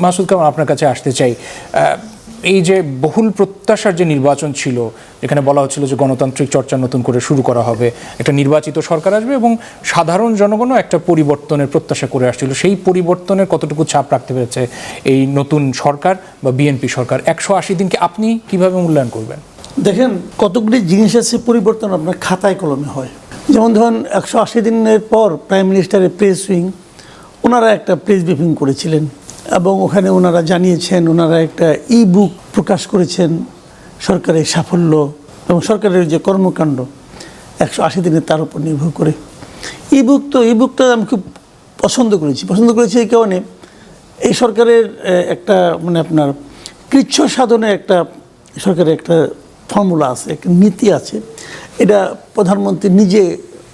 মাসুদ কামাল, আপনার কাছে আসতে চাই। এই যে বহুল প্রত্যাশার যে নির্বাচন ছিল, যেখানে বলা হচ্ছিল যে গণতান্ত্রিক চর্চা নতুন করে শুরু করা হবে, একটা নির্বাচিত সরকার আসবে এবং সাধারণ জনগণও একটা পরিবর্তনের প্রত্যাশা করে আসছিল, সেই পরিবর্তনের কতটুকু ছাপ রাখতে পেরেছে এই নতুন সরকার বা বিএনপি সরকার? 180 দিনকে আপনি কিভাবে মূল্যায়ন করবেন? দেখেন, কতগুলি জিনিস আছে পরিবর্তন আপনার খাতায় কলমে হয়। যেমন ধরুন 180 দিনের পর প্রাইম মিনিস্টারের প্রেস উইং ওনারা একটা প্রেস ব্রিফিং করেছিলেন এবং ওখানে ওনারা জানিয়েছেন, ওনারা একটা ই বুক প্রকাশ করেছেন সরকারের সাফল্য এবং সরকারের যে কর্মকাণ্ড 180 দিনে তার উপর নির্ভর করে। ই বুকটা আমি খুব পছন্দ করেছি এই কারণে এই সরকারের একটা মানে আপনার কৃচ্ছ সাধনে একটা সরকারের একটা ফর্মুলা আছে, একটা নীতি আছে। এটা প্রধানমন্ত্রী নিজে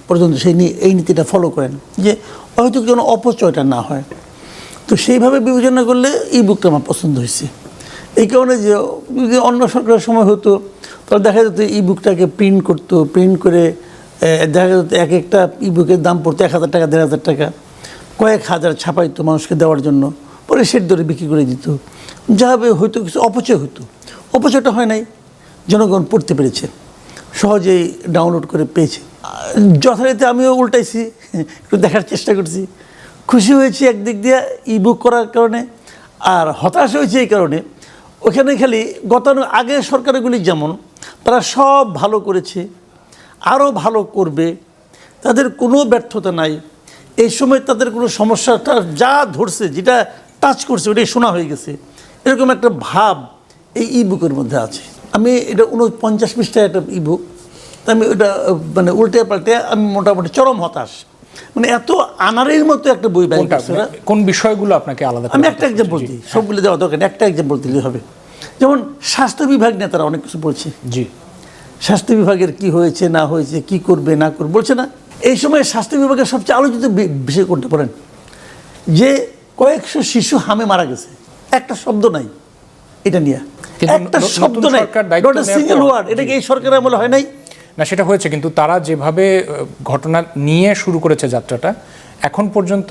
পর্যন্ত এই নীতিটা ফলো করেন যে হয়তো যেন অপচয়টা না হয়। তো সেইভাবে বিবেচনা করলে ই বুকটা আমার পছন্দ হয়েছে। এই কারণে যে অন্য সরকারের সময় হতো তাহলে দেখা যেত ই বুকটাকে প্রিন্ট করে দেখা যেত এক একটা ই বুকের দাম পড়তো 1000 টাকা 1500 টাকা, কয়েক হাজার ছাপাইতো মানুষকে দেওয়ার জন্য, পরে সেট ধরে বিক্রি করে দিত। যাভাবে হয়তো কিছু অপচয় হতো, অপচয়টা হয় নাই, জনগণ পড়তে পেরেছে, সহজেই ডাউনলোড করে পেয়েছে। যথারীতি আমিও উল্টাইছি, একটু দেখার চেষ্টা করছি, খুশি হয়েছি একদিক দিয়ে ই বুক করার কারণে, আর হতাশ হয়েছে এই কারণে ওখানে খালি আগের সরকারগুলি যেমন তারা সব ভালো করেছে, আরও ভালো করবে, তাদের কোনো ব্যর্থতা নাই, এই সময় তাদের কোনো সমস্যাটা যা ধরছে, যেটা টাচ করছে ওটাই শোনা হয়ে গেছে, এরকম একটা ভাব এই ই বুকের মধ্যে আছে। আমি এটা 49 পৃষ্ঠা একটা ই বুক, আমি ওটা মানে উল্টে পাল্টে আমি মোটামুটি চরম হতাশ। মানে এত আনারের মতো একটা বই ব্যাংক। কোন বিষয়গুলো আপনাকে আলাদা? আমি একটা এক্সাম্পল দিই, সবগুলো দেওয়া দরকার, একটা এক্সাম্পল দিলে হবে। যেমন স্বাস্থ্য বিভাগ নিয়ে তারা অনেক কিছু বলছে। জি, স্বাস্থ্য বিভাগের কি হয়েছে না হয়েছে, কি করবে না করবে বলছে না। এই সময় স্বাস্থ্য বিভাগের সবচেয়ে আলোচিত বিষয় করতে পারেন যে কয়েকশো শিশু হামে মারা গেছে, একটা শব্দ নাই এটা নিয়ে, একটা শব্দ নাই, নট আ সিঙ্গেল ওয়ার্ড। এটা কি এই সরকারের আমলে হয় নাই? না, সেটা হয়েছে, কিন্তু তারা যেভাবে ঘটনা নিয়ে শুরু করেছে যাত্রাটা, এখন পর্যন্ত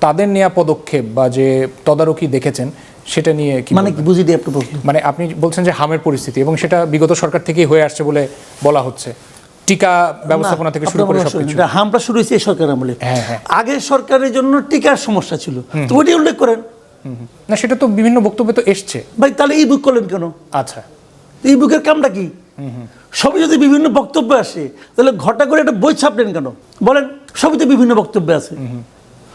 তাদের নেওয়া পদক্ষেপ বা যে তদারকি দেখেছেন সেটা নিয়ে কি মানে কি বুঝি দিয়ে আপনি বলুন। মানে আপনি বলছেন যে হামের পরিস্থিতি, এবং সেটা বিগত সরকার থেকেই হয়ে আসছে বলে বলা হচ্ছে, টিকা ব্যবস্থাপনা থেকে শুরু করে সবকিছু। হামটা শুরু হয়েছে এই সরকারের আমলে। আগের সরকারের জন্য টিকার সমস্যা ছিল, তো ওইটি উল্লেখ করেন না, সেটা তো বিভিন্ন বক্তব্যে তো এসছে। ভাই তাহলে ই বুক করলেন কেন? আচ্ছা, ই বুকের কামটা কি? সবই যদি বিভিন্ন বক্তব্য আসে তাহলে ঘটা করে একটা বই ছাপলেন কেন বলেন? সবই তো বিভিন্ন বক্তব্য আছে,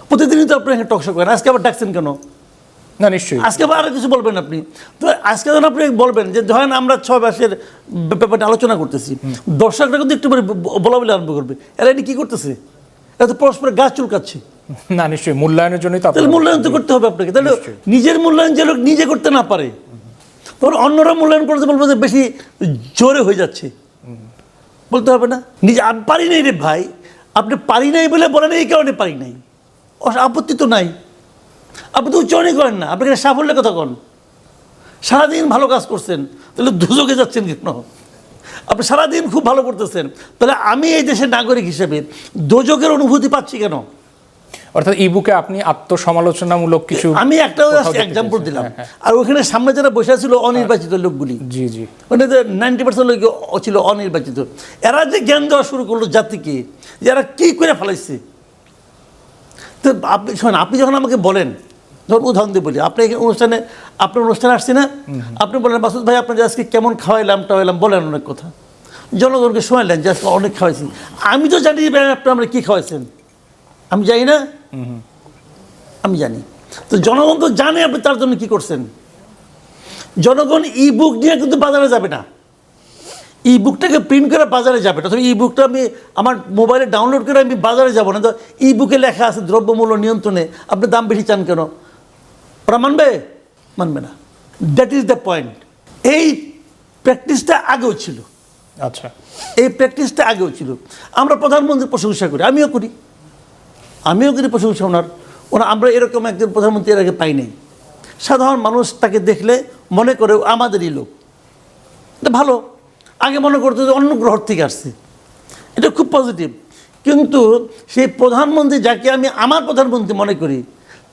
প্রতিদিনই তো আপনি টকশো করেন, আজকে আবার ডাকছেন কেন? না নিশ্চয়ই, আজকে আবার আরো কিছু বলবেন আপনি। তো আজকে যখন আপনি বলবেন যে ধরেন আমরা 6 মাসের ব্যাপারটা আলোচনা করতেছি, দর্শকরা কিন্তু একটু বলা বলে আরম্ভ করবে, এরা এটি কি করতেছে, এরা তো পরস্পর গাছ চুলকাচ্ছে। না নিশ্চয়ই, মূল্যায়নের জন্যই তো তাহলে মূল্যায়ন তো করতে হবে আপনাকে। তাহলে নিজের মূল্যায়ন যে লোক নিজে করতে না পারে, তখন অন্যরা মূল্যায়ন করতে বলবো যে বেশি জোরে হয়ে যাচ্ছে, বলতে হবে না নিজে আমি পারি নাই রে ভাই, আপনি পারি নাই বলে বলেন এই কারণে পারি নাই, আপত্তি তো নাই, আপনি তো উচ্চারণই করেন না, আপনাকে সাফল্যের কথা কন। সারাদিন ভালো কাজ করছেন, তাহলে দুজকে যাচ্ছেন কেন? আপনি সারাদিন খুব ভালো করতেছেন, তাহলে আমি এই দেশের নাগরিক হিসেবে দোজকের অনুভূতি পাচ্ছি কেন? অর্থাৎ ই বুকে আপনি আত্মসমালোচনামূলক কিছু, আমি একটা এক্সাম্পল দিলাম, আর ওখানে সামনে যারা বসে ছিল অনির্বাচিত লোকগুলি, জি জি, মানে 90% লোক ছিল অনির্বাচিত। এরা যে জ্ঞান দেওয়া শুরু করলো জাতিকে, যারা কি করে ফেলাইছে। তো আপনি শোনেন, আপনি যখন আমাকে বলেন, ধরুন উদাহরণ দিয়ে বলি, আপনি আপনার অনুষ্ঠানে আসছি না, আপনি বলেন মাসুদ ভাই আপনার আজকে কেমন খাওয়াইলাম টাওয়াইলাম, বলেন অনেক কথা, জনগণকে শোনাইলেন যে আজকে অনেক খাওয়াইছি। আমি তো জানি আপনি আমরা কী খাওয়াইছেন, আমি জানি না? আমি জানি। তো জনগণ তো জানে আপনি তার জন্য কি করছেন। জনগণ ই বুক নিয়ে কিন্তু বাজারে যাবে না, ই বুকটাকে প্রিন্ট করে বাজারে যাবে না। তবে ই বুকটা আমি আমার মোবাইলে ডাউনলোড করে আমি বাজারে যাব না। তো ই বুকে লেখা আছে দ্রব্যমূল্য নিয়ন্ত্রণে, আপনি দাম বেশি চান কেন? ওরা মানবে? মানবে না। That is the point. এই প্র্যাকটিসটা আগেও ছিল। আচ্ছা, এই প্র্যাকটিসটা আগেও ছিল। আমরা প্রধানমন্ত্রীর প্রশংসা করি, আমিও করি প্রশংসা ওনার। আমরা এরকম একজন প্রধানমন্ত্রী এর আগে পাই নাই। সাধারণ মানুষ তাকে দেখলে মনে করে আমাদেরই লোক, এটা ভালো। আগে মনে করতো যে অন্য গ্রহ থেকে আসছে, এটা খুব পজিটিভ। কিন্তু সেই প্রধানমন্ত্রী যাকে আমি আমার প্রধানমন্ত্রী মনে করি,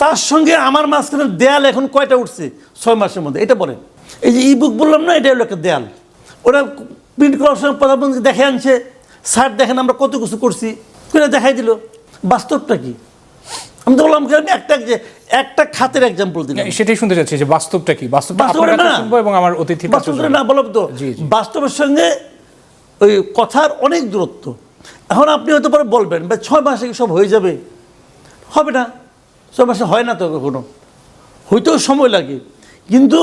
তার সঙ্গে আমার মাঝখানে দেয়াল এখন কয়টা উঠছে 6 মাসের মধ্যে, এটা বলেন। এই যে ই বুক বললাম না, এটা হলো একটা দেয়াল। ওরা প্রিন্ট করার সময় প্রধানমন্ত্রী দেখে আনছে, স্যার দেখেন আমরা কত কিছু করছি, করে দেখাই দিল। বাস্তবটা কি? আমি তো বললাম আমি একটা খাতের এক্সাম্পল দিলাম। সেটাই শুনতে চাচ্ছি যে বাস্তবটা কি, বাস্তবটা আপনার কাছে শুনবো এবং আমার অতিথির কাছে শুনবো। না বলব তো, বাস্তবের সঙ্গে ওই কথার অনেক দূরত্ব। এখন আপনি হয়তো পরে বলবেন 6 মাসে কি সব হয়ে যাবে? হবে না, 6 মাসে হয় না তো, কখনো হইতেও সময় লাগে, কিন্তু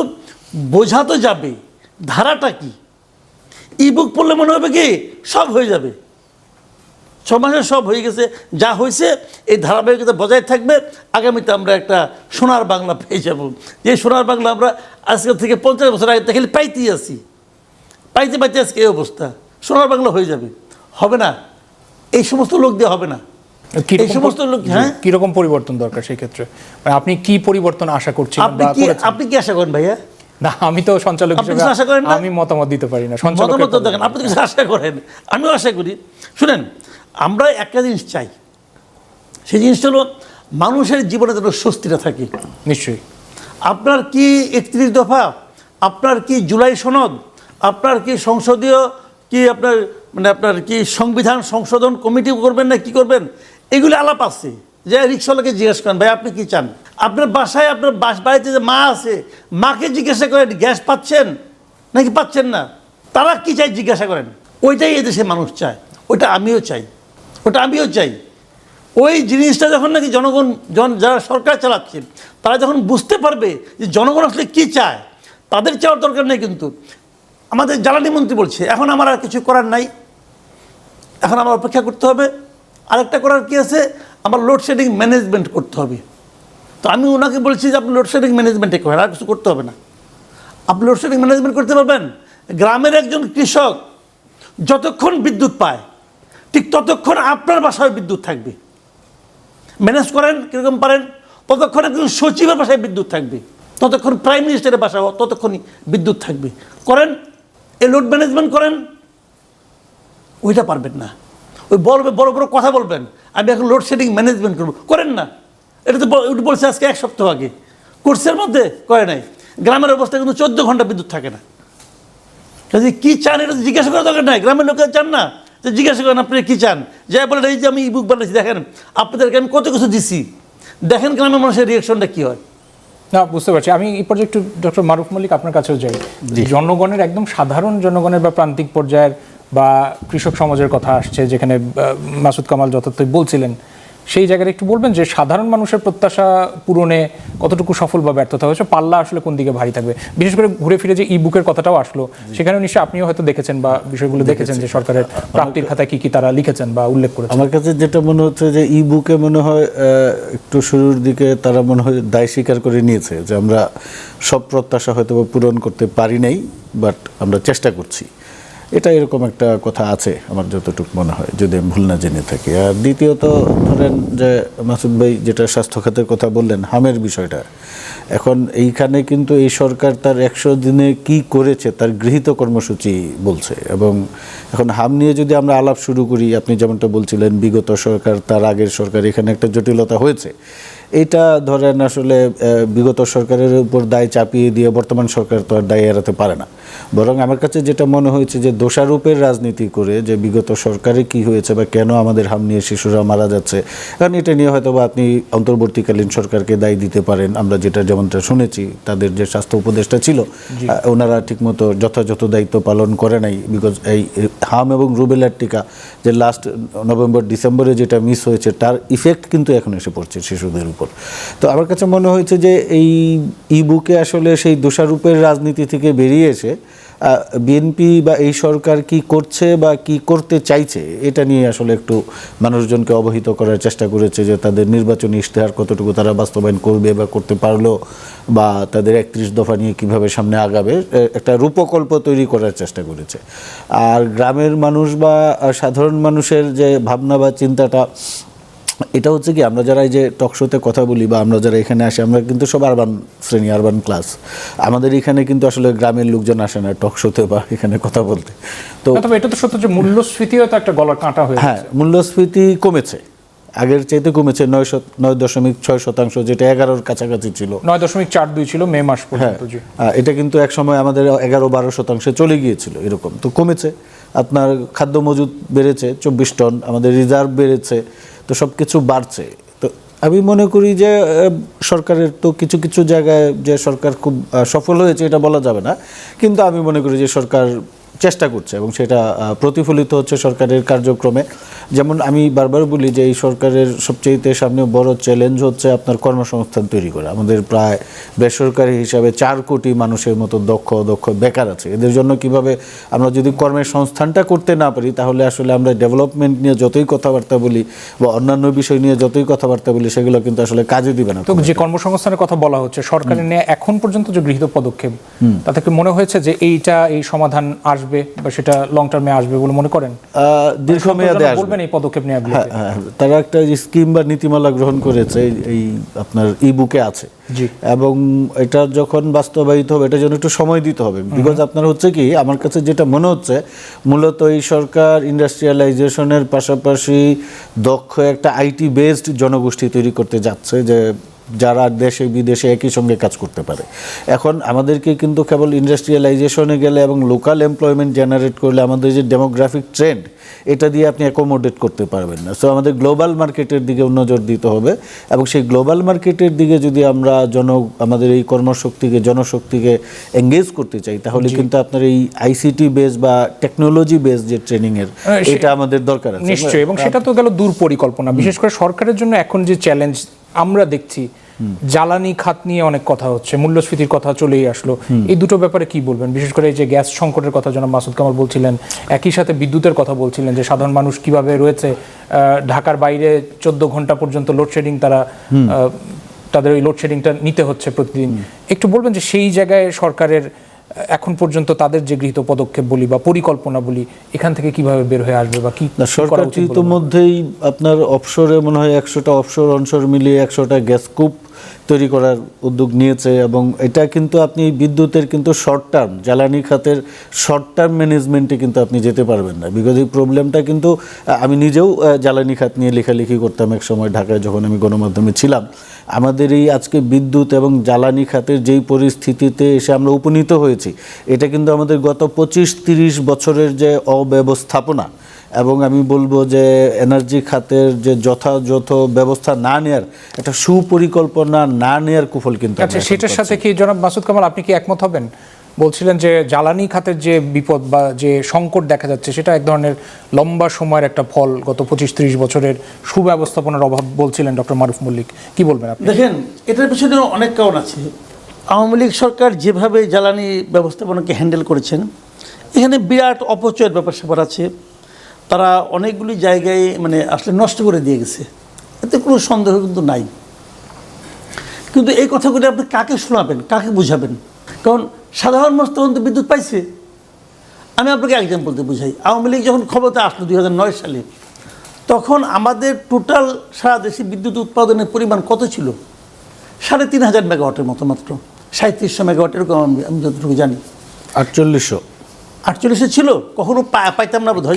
বোঝা তো যাবে ধারাটা কি। ই বুক পড়লে মনে হবে কি সব হয়ে যাবে, 6 মাসে সব হয়ে গেছে। যা হয়েছে এই ধারাবাহিকতা বজায় থাকবে, আগামীতে আমরা একটা সোনার বাংলা পেয়ে যাব। যে সোনার বাংলা আমরা আজকের থেকে 50 বছর আগে খালি পাইতেই আছি, পাইতে পাইতে আজকে এই অবস্থা। সোনার বাংলা হয়ে যাবে, হবে না, এই সমস্ত লোক দিয়ে হবে না। এই সমস্ত লোক, হ্যাঁ, কিরকম পরিবর্তন দরকার সেই ক্ষেত্রে? আপনি কি পরিবর্তন আশা করছেন? আপনি কি আশা করেন ভাইয়া? না, আমি তো সঞ্চালক হিসেবে আমি মতামত দিতে পারি না। মতামত দেখেন, আপনি কিছু আশা করেন, আমিও আশা করি। শুনেন, আমরা একটা জিনিস চাই, সেই জিনিসটা হলো মানুষের জীবনে যেন স্বস্তিটা থাকে। নিশ্চয়ই। আপনার কি 31 দফা, আপনার কি জুলাই সনদ, আপনার কি সংসদীয় কি আপনার কি সংবিধান সংশোধন কমিটি করবেন না কি করবেন, এগুলি আলাপ আছে। যে রিক্সাওয়ালাকে জিজ্ঞেস করেন ভাই আপনি কি চান। আপনার বাসায় আপনার বাড়িতে যে মা আছে, মাকে জিজ্ঞাসা করেন গ্যাস পাচ্ছেন নাকি পাচ্ছেন না, তারা কি চাই জিজ্ঞাসা করেন। ওইটাই এদেশে মানুষ চায়, ওইটা আমিও চাই, ওটা আমিও চাই। ওই জিনিসটা যখন নাকি জনগণ যারা সরকার চালাচ্ছে তারা যখন বুঝতে পারবে যে জনগণ আসলে কী চায়, তাদের চাওয়ার দরকার নেই। কিন্তু আমাদের জ্বালানি মন্ত্রী বলছে এখন আমার আর কিছু করার নাই, এখন আমার অপেক্ষা করতে হবে। আরেকটা করার কি আছে, আমার লোডশেডিং ম্যানেজমেন্ট করতে হবে। তো আমি ওনাকে বলছি যে আপনি লোডশেডিং ম্যানেজমেন্টে করেন, আর কিছু করতে হবে না। আপনি লোডশেডিং ম্যানেজমেন্ট করতে পারবেন। গ্রামের একজন কৃষক যতক্ষণ বিদ্যুৎ পায় ঠিক ততক্ষণ আপনার বাসায় বিদ্যুৎ থাকবে। ম্যানেজ করেন কীরকম পারেন, ততক্ষণ একজন সচিবের বাসায় বিদ্যুৎ থাকবে, ততক্ষণ প্রাইম মিনিস্টারের বাসায় ততক্ষণই বিদ্যুৎ থাকবে। করেন, এই লোড ম্যানেজমেন্ট করেন। ওইটা পারবেন না, ওই বড় বড় কথা বলবেন আমি এখন লোডশেডিং ম্যানেজমেন্ট করবো, করেন না। এটা তো বলছে আজকে 1 সপ্তাহ আগে, কোর্সের মধ্যে করে নাই। গ্রামের অবস্থা কিন্তু 14 ঘন্টা বিদ্যুৎ থাকে না। কাজে কী চান এটা জিজ্ঞাসা করার দরকার নাই, গ্রামের লোকেরা চান না, তো জিজ্ঞাসা করেন আপনি কী চান। যাই বলেন এই যে আমি ই বুক বানাচ্ছি, দেখেন আপনাদেরকে আমি কত কিছু দিছি, দেখেন গ্রামের মানুষের রিয়াকশনটা কী হয়। না, বুঝতে পারছি। আমি এই পর্যায়ে একটু ডক্টর মারুফ মল্লিক আপনার কাছেও যাই। জনগণের একদম সাধারণ জনগণের বা প্রান্তিক পর্যায়ের বা কৃষক সমাজের কথা আসছে, যেখানে মাসুদ কামাল যথার্থই বলছিলেন, সেই জায়গায় একটু বলবেন যে সাধারণ মানুষের প্রত্যাশা পূরণে কতটুকু সফল বা ব্যর্থতা হয়েছে, পাল্লা আসলে কোন দিকে ভারী থাকবে? বিশেষ করে ঘুরে ফিরে যে ই বুকের কথাটাও আসলো, সেখানেও নিশ্চয়ই আপনিও হয়তো দেখেছেন বা বিষয়গুলো দেখেছেন যে সরকারের প্রাপ্তির খাতায় কি কি তারা লিখেছেন বা উল্লেখ করেছেন। আমার কাছে যেটা মনে হচ্ছে যে ই বুকে মনে হয় একটু শুরুর দিকে তারা মনে হয় দায় স্বীকার করে নিয়েছে যে আমরা সব প্রত্যাশা হয়তো পূরণ করতে পারি নাই, বাট আমরা চেষ্টা করছি। এটা এরকম একটা কথা আছে আমার যতটুকু মনে হয়, যদি আমি ভুল না জেনে থাকি। আর দ্বিতীয়ত ধরেন যে মাসুদ ভাই যেটা স্বাস্থ্য খাতের কথা বললেন, হামের বিষয়টা, এখন এইখানে কিন্তু এই সরকার তার 100 দিনে কি করেছে তার গৃহীত কর্মসূচি বলছে। এবং এখন হাম নিয়ে যদি আমরা আলাপ শুরু করি, আপনি যেমনটা বলছিলেন বিগত সরকার তার আগের সরকার, এখানে একটা জটিলতা হয়েছে। এটা ধরেন আসলে বিগত সরকারের উপর দায় চাপিয়ে দিয়ে বর্তমান সরকার তো আর দায় এড়াতে পারে না। বরং আমার কাছে যেটা মনে হয়েছে যে দোষারোপের রাজনীতি করে যে বিগত সরকারে কি হয়েছে বা কেন আমাদের হাম নিয়ে শিশুরা মারা যাচ্ছে, কারণ এটা নিয়ে হয়তো বা আপনি অন্তর্বর্তীকালীন সরকারকে দায় দিতে পারেন। আমরা যেমনটা শুনেছি তাদের যে স্বাস্থ্য উপদেষ্টা ছিল ওনারা ঠিকমতো যথাযথ দায়িত্ব পালন করে নাই। বিকজ এই হাম এবং রুবেলার টিকা যে লাস্ট নভেম্বর ডিসেম্বরে যেটা মিস হয়েছে তার ইফেক্ট কিন্তু এখন এসে পড়ছে শিশুদের উপর। তো আমার কাছে মনে হয়েছে যে এই ই বুকে আসলে সেই দোষারোপের রাজনীতি থেকে বেরিয়ে এসে বিএনপি বা এই সরকার কি করছে বা কি করতে চাইছে এটা নিয়ে আসলে একটু মানুষজনকে অবহিত করার চেষ্টা করেছে, যে তাদের নির্বাচনী ইশতেহার কতটুকু তারা বাস্তবায়ন করবে বা করতে পারলো, বা তাদের 31 দফা নিয়ে কিভাবে সামনে আগাবে একটা রূপকল্প তৈরি করার চেষ্টা করেছে। আর গ্রামের মানুষ বা সাধারণ মানুষের যে ভাবনা বা চিন্তাটা, এটা হচ্ছে কি আমরা যারা এই যে টকশোতে কথা বলি বা আমরা যারা এখানে আসি, আমরা কিন্তু সব আরবান শ্রেণী, আরবান ক্লাস। আমাদের এখানে কিন্তু আসলে গ্রামের লোকজন আসে না টকশোতে বা এখানে কথা বলতে। তো তবে এটা তো সত্য যে মূল্যস্ফীতিও তো একটা গলার কাঁটা হয়ে, হ্যাঁ, মূল্যস্ফীতি কমেছে। আগের চাইতে কমেছে 9.6%, যেটা 11-র কাছাকাছি ছিল। 9.42 ছিল মে মাস হ্যাঁ, পর্যন্ত। জি, এটা কিন্তু এক সময় আমাদের 11-12% চলে গিয়েছিল, এরকম তো কমেছে। আপনার খাদ্য মজুদ বেড়েছে 24 টন, আমাদের রিজার্ভ বেড়েছে, তো সব কিছু বাড়ছে। তো আমি মনে করি যে সরকারের তো কিছু কিছু জায়গায় যে সরকার খুব সফল হয়েছে এটা বলা যাবে না, কিন্তু আমি মনে করি যে সরকার চেষ্টা করছে এবং সেটা প্রতিফলিত হচ্ছে সরকারের কার্যক্রমে। যেমন আমি বারবার বলি যে এই সরকারের সবচেয়ে সামনে বড় চ্যালেঞ্জ হচ্ছে আপনার কর্মসংস্থান তৈরি করা। আমাদের প্রায় বেসরকারি হিসাবে 4 কোটি মানুষের মতো দক্ষ বেকার আছে। এদের জন্য কিভাবে আমরা যদি কর্মের সংস্থানটা করতে না পারি, তাহলে আসলে আমরা ডেভেলপমেন্ট নিয়ে যতই কথাবার্তা বলি বা অন্যান্য বিষয় নিয়ে যতই কথাবার্তা বলি, সেগুলো কিন্তু আসলে কাজে দিবে না। তো যে কর্মসংস্থানের কথা বলা হচ্ছে, সরকারের নিয়ে এখন পর্যন্ত যে গৃহীত পদক্ষেপ, তাতে কি মনে হয়েছে যে এই সমাধান আসবে বা সেটা লং টার্মে আসবে বলে মনে করেন? দীর্ঘমেয়াদে আসবে। বলবেন এই পদক্ষেপ নেওয়া? হ্যাঁ, তারা একটা স্কিম বা নীতিমালা গ্রহণ করেছে, এই আপনার ই-বুকে আছে। জি, এবং এটা যখন বাস্তবায়িত হবে, এটা জন্য একটু সময় দিতে হবে। বিকজ আপনার হচ্ছে কি, আমার কাছে যেটা মনে হচ্ছে, মূলত এই সরকার ইন্ডাস্ট্রিয়ালাইজেশনের পাশাপাশি দক্ষ একটা আইটি বেসড জনগোষ্ঠী তৈরি করতে যাচ্ছে, যে যারা দেশে বিদেশে একই সঙ্গে কাজ করতে পারে। এখন আমাদেরকে কিন্তু কেবল ইন্ডাস্ট্রিয়ালাইজেশনে গেলে এবং লোকাল এমপ্লয়মেন্ট জেনারেট করলে আমাদের যে ডেমোগ্রাফিক ট্রেন্ড, এটা দিয়ে আপনি অ্যাকোমোডেট করতে পারবেন না। সো আমাদের গ্লোবাল মার্কেটের দিকে নজর দিতে হবে, এবং সেই গ্লোবাল মার্কেটের দিকে যদি আমরা আমাদের এই কর্মশক্তিকে, জনশক্তিকে এঙ্গেজ করতে চাই, তাহলে কিন্তু আপনার এই আইসিটি বেস বা টেকনোলজি বেস যে ট্রেনিংয়ের, এটা আমাদের দরকার আছে নিশ্চয়ই। এবং সেটা তো গেল দূর পরিকল্পনা। বিশেষ করে সরকারের জন্য এখন যে চ্যালেঞ্জ আমরা দেখছি, জ্বালানি খাত নিয়ে অনেক কথা হচ্ছে, মূল্যস্ফীতির কথা চলেই আসলো। এই দুটো ব্যাপারে কি বলবেন? বিশেষ করে এই যে গ্যাস সংকটের কথা জনাব মাসুদ কামাল বলছিলেন, একই সাথে বিদ্যুতের কথা বলছিলেন, যে সাধারণ মানুষ কিভাবে রয়েছে ঢাকার বাইরে 14 ঘন্টা পর্যন্ত লোডশেডিং, তাদের ওই লোডশেডিংটা নিতে হচ্ছে প্রতিদিন। একটু বলবেন যে সেই জায়গায় সরকারের এখন পর্যন্ত তাদের যে গৃহীত পদক্ষেপ বলি বা পরিকল্পনা বলি, এখান থেকে কিভাবে বের হয়ে আসবে বা কি সরকার ইতিমধ্যেই আপনার অফশোরে মনে হয় 100টা অফশোর অনশোর মিলিয়ে 100টা গ্যাস কূপ তৈরি করার উদ্যোগ নিয়েছে। এবং এটা কিন্তু আপনি বিদ্যুতের কিন্তু শর্ট টার্ম, জ্বালানি খাতের শর্ট টার্ম ম্যানেজমেন্টে কিন্তু আপনি যেতে পারবেন না। বিকজ এই প্রবলেমটা কিন্তু আমি নিজেও জ্বালানি খাত নিয়ে লেখালেখি করতাম এক সময় ঢাকায়, যখন আমি গণমাধ্যমে ছিলাম। আমাদের এই আজকে বিদ্যুৎ এবং জ্বালানি খাতের যেই পরিস্থিতিতে এসে আমরা উপনীত হয়েছি, এটা কিন্তু আমাদের গত 25-30 বছরের যে অব্যবস্থাপনা, এবং আমি বলবো যে এনার্জি খাতের যে যথাযথ ব্যবস্থা না নেয়ার, একটা সুপরিকল্পনা না নেয়ার কুফল কিন্তু। আচ্ছা, সেটার সাথে কি জনাব মাসুদ কামাল আপনি কি একমত হবেন? বলছিলেন যে জ্বালানি খাতের যে বিপদ বা যে সংকট দেখা যাচ্ছে, সেটা এক ধরনের লম্বা সময়ের একটা ফল, গত 25-30 বছরের সুব্যবস্থাপনার অভাব বলছিলেন ডক্টর মারুফ মল্লিক। কি বলবেন আপনি? দেখেন, এটার পিছনে অনেক কারণ আছে। আওয়ামী লীগ সরকার যেভাবে জ্বালানি ব্যবস্থাপনাকে হ্যান্ডেল করেছেন, এখানে বিরাট অপচয়ের ব্যাপার স্যাপার আছে। তারা অনেকগুলি জায়গায় আসলে নষ্ট করে দিয়ে গেছে, এতে কোনো সন্দেহ কিন্তু নাই। কিন্তু এই কথাগুলি আপনি কাকে শোনাবেন, কাকে বুঝাবেন? কারণ সাধারণ মানুষ তখন তো বিদ্যুৎ পাইছে। আমি আপনাকে এক্সাম্পল দিয়ে বুঝাই। আওয়ামী লীগ যখন ক্ষমতা আসলো 2009 সালে, তখন আমাদের টোটাল সারা দেশে বিদ্যুৎ উৎপাদনের পরিমাণ কত ছিল? 3,500 মেগাওয়াটের মতো, মাত্র 3700 মেগাওয়াট, এরকম আমি যতটুকু জানি। 4800 ছিল, কখনো পাইতাম না বোধ হয়।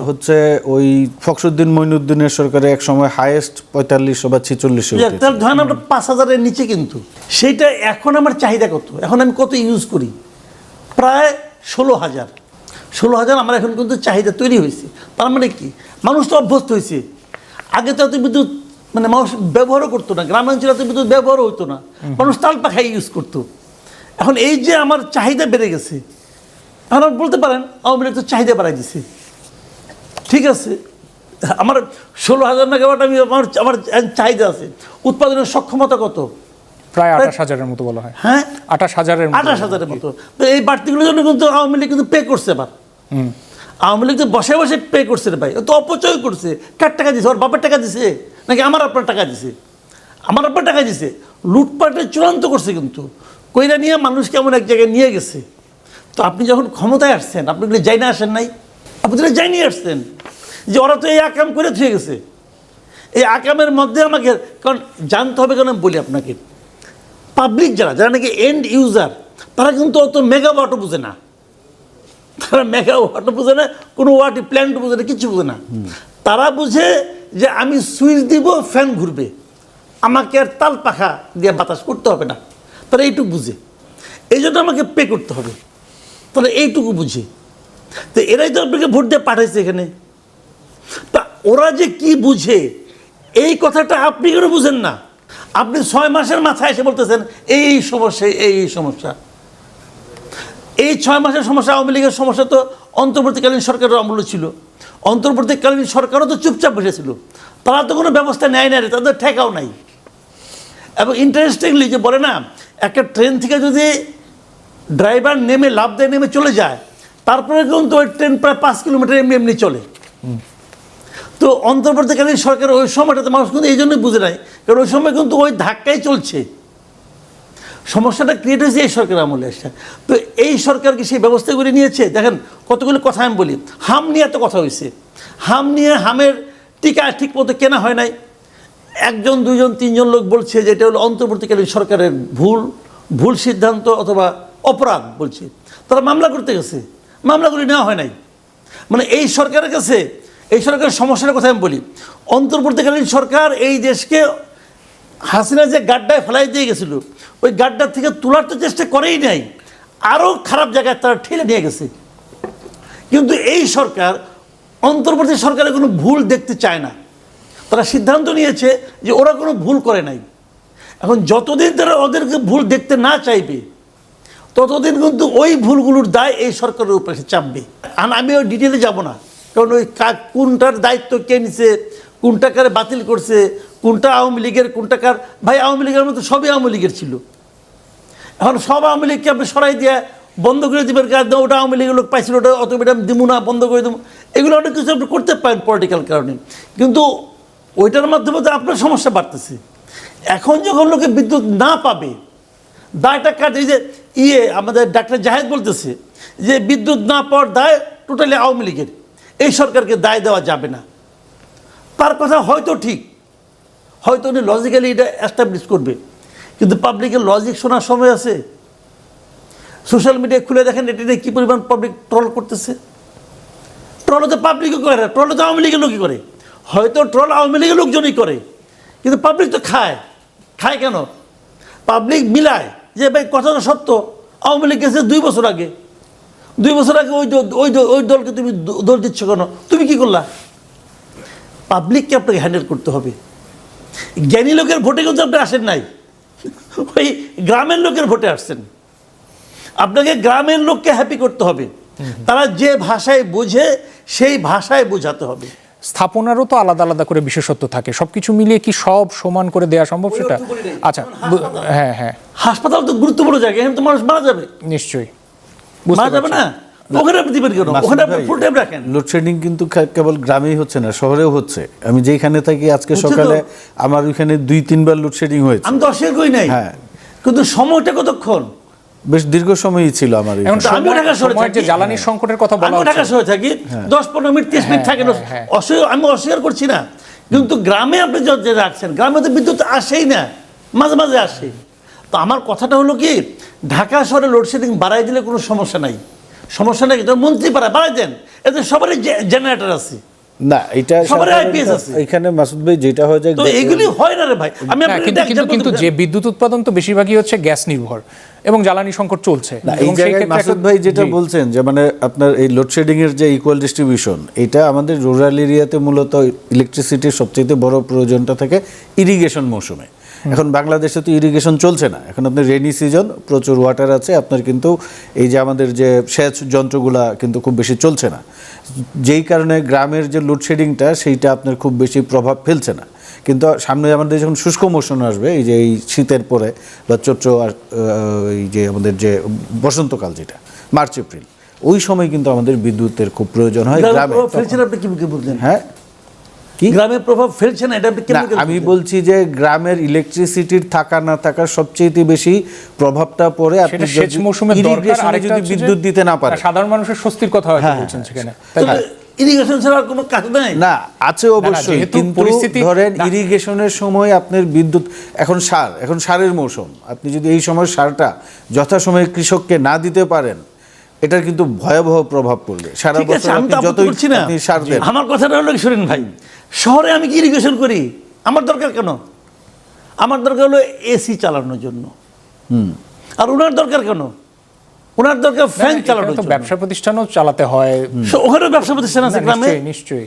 হচ্ছে ওই ফখরুদ্দিন মঈনুদ্দিনের সরকারে এক সময় হাইয়েস্ট 4500 বা 4600। ধরেন আমরা 5000-এর নিচে, কিন্তু সেইটা এখন আমার চাহিদা কত? এখন আমি কত ইউজ করি? প্রায় 16,000 আমার এখন কিন্তু চাহিদা তৈরি হয়েছে। তার মানে কি, মানুষ তো অভ্যস্ত হয়েছে। আগে তো এত বিদ্যুৎ মানুষ ব্যবহারও করতো না, গ্রামাঞ্চলে এত বিদ্যুৎ ব্যবহারও হতো না, মানুষ তাল পাখাই ইউজ করতো। এখন এই যে আমার চাহিদা বেড়ে গেছে, এখন বলতে পারেন আওয়ামী লীগ তো চাহিদা বাড়াই দিছে, ঠিক আছে। আমার 16,000 মেগাওয়াট আমার চাহিদা আছে, উৎপাদনের সক্ষমতা কত? প্রায় 28,000-এর মতো বলা হয়। হ্যাঁ, 28,000-এর মতো। এই বাড়তিগুলোর জন্য কিন্তু আওয়ামী লীগ কিন্তু পে করছে। আবার আওয়ামী লীগ তো বসে বসে পে করছে রে ভাই, তো অপচয় করছে। কার টাকা দিছে? ওর বাপের টাকা দিছে নাকি আমার আপনার টাকা দিছে? আমার আপনার টাকা দিছে। লুটপাটের চূড়ান্ত করছে কিন্তু, কইরা নিয়ে মানুষকে এমন এক জায়গায় নিয়ে গেছে। তো আপনি যখন ক্ষমতায় আসছেন, আপনি এগুলো যাই না আসেন নাই, আপনি তো যাই নিয়ে আসছেন যে ওরা তো এই আকাম করে থুয়ে গেছে। এই আকামের মধ্যে আমাকে কারণ জানতে হবে, কারণ আমি বলি আপনাকে, পাবলিক যারা নাকি এন্ড ইউজার, তারা কিন্তু অত মেগাওয়াটও বুঝে না। তারা মেগাওয়াটও বুঝে না, কোনো ওয়াটই প্ল্যান্ট বুঝে না, কিছু বুঝে না। তারা বুঝে যে আমি সুইচ দিব, ফ্যান ঘুরবে, আমাকে আর তাল পাখা দিয়ে বাতাস করতে হবে না। তারা এইটুকু বুঝে, এই জন্য আমাকে পে করতে হবে, তারা এইটুকু বুঝে। তো এরাই তো আপনাকে ভোট দিয়ে পাঠাইছে এখানে। তা ওরা যে কি বুঝে এই কথাটা আপনি কেন বুঝেন না? আপনি 6 মাসের মাথায় এসে বলতেছেন এই সমস্যা, এই সমস্যা। এই 6 মাসের সমস্যা, আওয়ামী লীগের সমস্যা তো অন্তর্বর্তীকালীন সরকারের আমলে ছিল। অন্তর্বর্তীকালীন সরকারও তো চুপচাপ বসেছিল, তারা তো কোনো ব্যবস্থা নেয় না রে, তাদের ঠেকাও নাই। এবং ইন্টারেস্টিংলি যে বলে না, একটা ট্রেন থেকে যদি ড্রাইভার নেমে লাফ দিয়ে নেমে চলে যায়, তারপরে কিন্তু ওই ট্রেন প্রায় 5 কিলোমিটার এমনি এমনি চলে। তো অন্তর্বর্তীকালীন সরকার ওই সময়টাতে মানুষ কিন্তু এই জন্যই বুঝে নাই, কারণ ওই সময় কিন্তু ওই ধাক্কাই চলছে। সমস্যাটা ক্রিয়েট হয়েছে এই সরকারের আমলে এসে। তো এই সরকার কি সেই ব্যবস্থাগুলি নিয়েছে? দেখেন কতগুলো কথা আমি বলি। হাম নিয়ে এত কথা হয়েছে, হাম নিয়ে হামের টিকা ঠিক মতো কেনা হয় নাই। 1 জন 2 জন 3 জন লোক বলছে যে এটা হলো অন্তর্বর্তীকালীন সরকারের ভুল সিদ্ধান্ত অথবা অপরাধ বলছে। তারা মামলা করতে গেছে, মামলাগুলি নেওয়া হয় নাই। মানে এই সরকারের কাছে, এই সরকারের সমস্যার কথা আমি বলি, অন্তর্বর্তীকালীন সরকার এই দেশকে হাসিনা যে গাড্ডায় ফেলাই দিয়ে গেছিল, ওই গাড্ডার থেকে তোলার তো চেষ্টা করেই নাই, আরও খারাপ জায়গায় তারা ঠেলে নিয়ে গেছে। কিন্তু এই সরকার অন্তর্বর্তী সরকারের কোনো ভুল দেখতে চায় না। তারা সিদ্ধান্ত নিয়েছে যে ওরা কোনো ভুল করে নাই। এখন যতদিন তারা ওদেরকে ভুল দেখতে না চাইবে, ততদিন কিন্তু ওই ভুলগুলোর দায় এই সরকারের উপরে চাপবে। আর আমি ওই ডিটেলে যাব না, কারণ ওই কোনটার দায়িত্ব কে নিছে, কোনটা কারে বাতিল করছে, কোনটা আওয়ামী লীগের, কোনটা কার। ভাই আওয়ামী লীগের মতো সবই আওয়ামী লীগের ছিল। এখন সব আওয়ামী লীগকে আপনি সরাই দিয়ে বন্ধ করে দেবেন, ওটা আওয়ামী লীগের লোক পাইছিল, ওটা অত বেটা দিব না, বন্ধ করে দেবো, এগুলো অনেক কিছু আপনি করতে পারেন পলিটিক্যাল কারণে। কিন্তু ওইটার মাধ্যমে তো আপনার সমস্যা বাড়তেছে। এখন যখন লোকে বিদ্যুৎ না পাবে, দায়টা কাটে। যে আমাদের ডাক্তার জাহেদ বলতেছে যে বিদ্যুৎ না পাওয়ার দায় টোটালি আওয়ামী লীগের, এই সরকারকে দায় দেওয়া যাবে না। তার কথা হয়তো ঠিক, হয়তো উনি লজিক্যালি এটা এস্টাবলিশ করবে, কিন্তু পাবলিকের লজিক শোনার সময় আছে? সোশ্যাল মিডিয়া খুলে দেখেন এটা নিয়ে কী পরিমাণ পাবলিক ট্রল করতেছে। ট্রল তো পাবলিকও করে, ট্রল তো আওয়ামী লীগের লোকই করে। হয়তো ট্রল আওয়ামী লীগের লোকজনই করে, কিন্তু পাবলিক তো খায় কেন? পাবলিক মিলায় যে ভাই কথাটা সত্য, আওয়ামী লীগ গেছে 2 বছর আগে, 2 বছর আগে ওই দলকে তুমি দোষ দিচ্ছ কেন? তুমি কি করলা? পাবলিককে আপনাকে হ্যান্ডেল করতে হবে। জ্ঞানী লোকের ভোটে কিন্তু আপনি আসেন নাই, ওই গ্রামের লোকের ভোটে আসছেন। আপনাকে গ্রামের লোককে হ্যাপি করতে হবে, তারা যে ভাষায় বোঝে সেই ভাষায় বোঝাতে হবে। স্থাপনারও তো আলাদা আলাদা করে বিশেষত্ব থাকে, সবকিছু মিলিয়ে কি সব সমান করে দেওয়া সম্ভব সেটা? আচ্ছা, হ্যাঁ হ্যাঁ, হাসপাতাল তো গুরুত্বপূর্ণ জায়গা, এখানে তো মানুষ মারা যাবে। নিশ্চয়ই মারা যাবে না, ওখানে আপনি দিবেন কেন? ওখানে আপনি ফুল টাইম রাখেন। লোডশেডিং কিন্তু কেবল গ্রামেই হচ্ছে না, শহরেও হচ্ছে। আমি যেখানে থাকি আজকে সকালে আমার ওইখানে 2-3 বার লোডশেডিং হয়েছে। আমি তো অস্বীকার করি নাই, হ্যাঁ, কিন্তু সময়টা কতক্ষণ? বেশ দীর্ঘ সময়ই ছিল আমার। সময়ের যে জ্বালানি সংকটের কথা বলা হচ্ছে, ঢাকা শহরে থাকি 10-15 মিনিট 30 মিনিট থাকে না, আমি অস্বীকার করছি না, কিন্তু গ্রামে আপনি যে রাখছেন, গ্রামে তো বিদ্যুৎ আসেই না, মাঝে মাঝে আসে। তো আমার কথাটা হলো কি, ঢাকা শহরে লোডশেডিং বাড়াই দিলে কোনো সমস্যা নাই, সমস্যা নাই, মন্ত্রী বাড়াই দেন, এতে সবারই জেনারেটর আছে না, এটা সবারই আইপিএস আছে। এখানে মাসুদ ভাই যেটা হয় যায়, তো এগুলি হয় না রে ভাই। আমি কিন্তু যে বিদ্যুৎ উৎপাদন তো বেশিরভাগই হচ্ছে গ্যাস নির্ভর এবং জ্বালানি সংকট চলছে। এই জায়গায় মাসুদ ভাই যেটা বলছেন যে মানে আপনার এই লোডশেডিং এর যে ইকুয়াল ডিস্ট্রিবিউশন, এটা আমাদের রুরাল এরিয়াতে মূলত ইলেকট্রিসিটির সবচেয়ে বড় প্রয়োজনটা থাকে ইরিগেশন মৌসুমে। এখন বাংলাদেশে তো ইরিগেশন চলছে না, এখন আপনার রেনি সিজন, প্রচুর ওয়াটার আছে আপনার, কিন্তু এই যে আমাদের যে সেচ যন্ত্রগুলা কিন্তু খুব বেশি চলছে না, যেই কারণে গ্রামের যে লোডশেডিংটা সেইটা আপনার খুব বেশি প্রভাব ফেলছে না। কিন্তু সামনে আমাদের যখন শুষ্ক মৌসুম আসবে, এই যে এই শীতের পরে বা চৈত্র, এই যে আমাদের যে বসন্তকাল যেটা মার্চ এপ্রিল, ওই সময় কিন্তু আমাদের বিদ্যুতের খুব প্রয়োজন হয় গ্রামে। হ্যাঁ, গ্রামের প্রভাব ফেলছে না, এটা আমি বলছি যে গ্রামের ইলেকট্রিসিটির থাকা না থাকার সবচেয়ে বেশি প্রভাবটা পড়ে আপনি সেচ মৌসুমে যদি বিদ্যুৎ দিতে না পারে, সাধারণ মানুষের স্বস্তির কথা হয়তো বলছেন সেখানে। ইরিগেশন ছাড়া কোনো কাজ নাই না, আছে অবশ্যই, কিন্তু ধরেন ইরিগেশনের সময় আপনার বিদ্যুৎ, এখন সারের মৌসুম, আপনি যদি এই সময় সারটা যথাসময়ে কৃষককে না দিতে পারেন, এটার কিন্তু ভয়াবহ প্রভাব পড়বে সারা ঠিক আছে, বছর আমি আপনি তো আপত্তি যতই করছি না। আপনি সার দেন। আমার কথাটা হলো কি শুনেন ভাই, শহরে আমি কি ইরিগেশন করি, আমার দরকার কেন? আমার দরকার হলো এসি চালানোর জন্য। আর ওনার দরকার কেন? ওনার দরকার ফ্যান চালানোর তো জন্য। ব্যবসা প্রতিষ্ঠানও চালাতে হয়। ওখানেও ব্যবসা প্রতিষ্ঠান আছে গ্রামে। নিশ্চয়ই নিশ্চয়ই।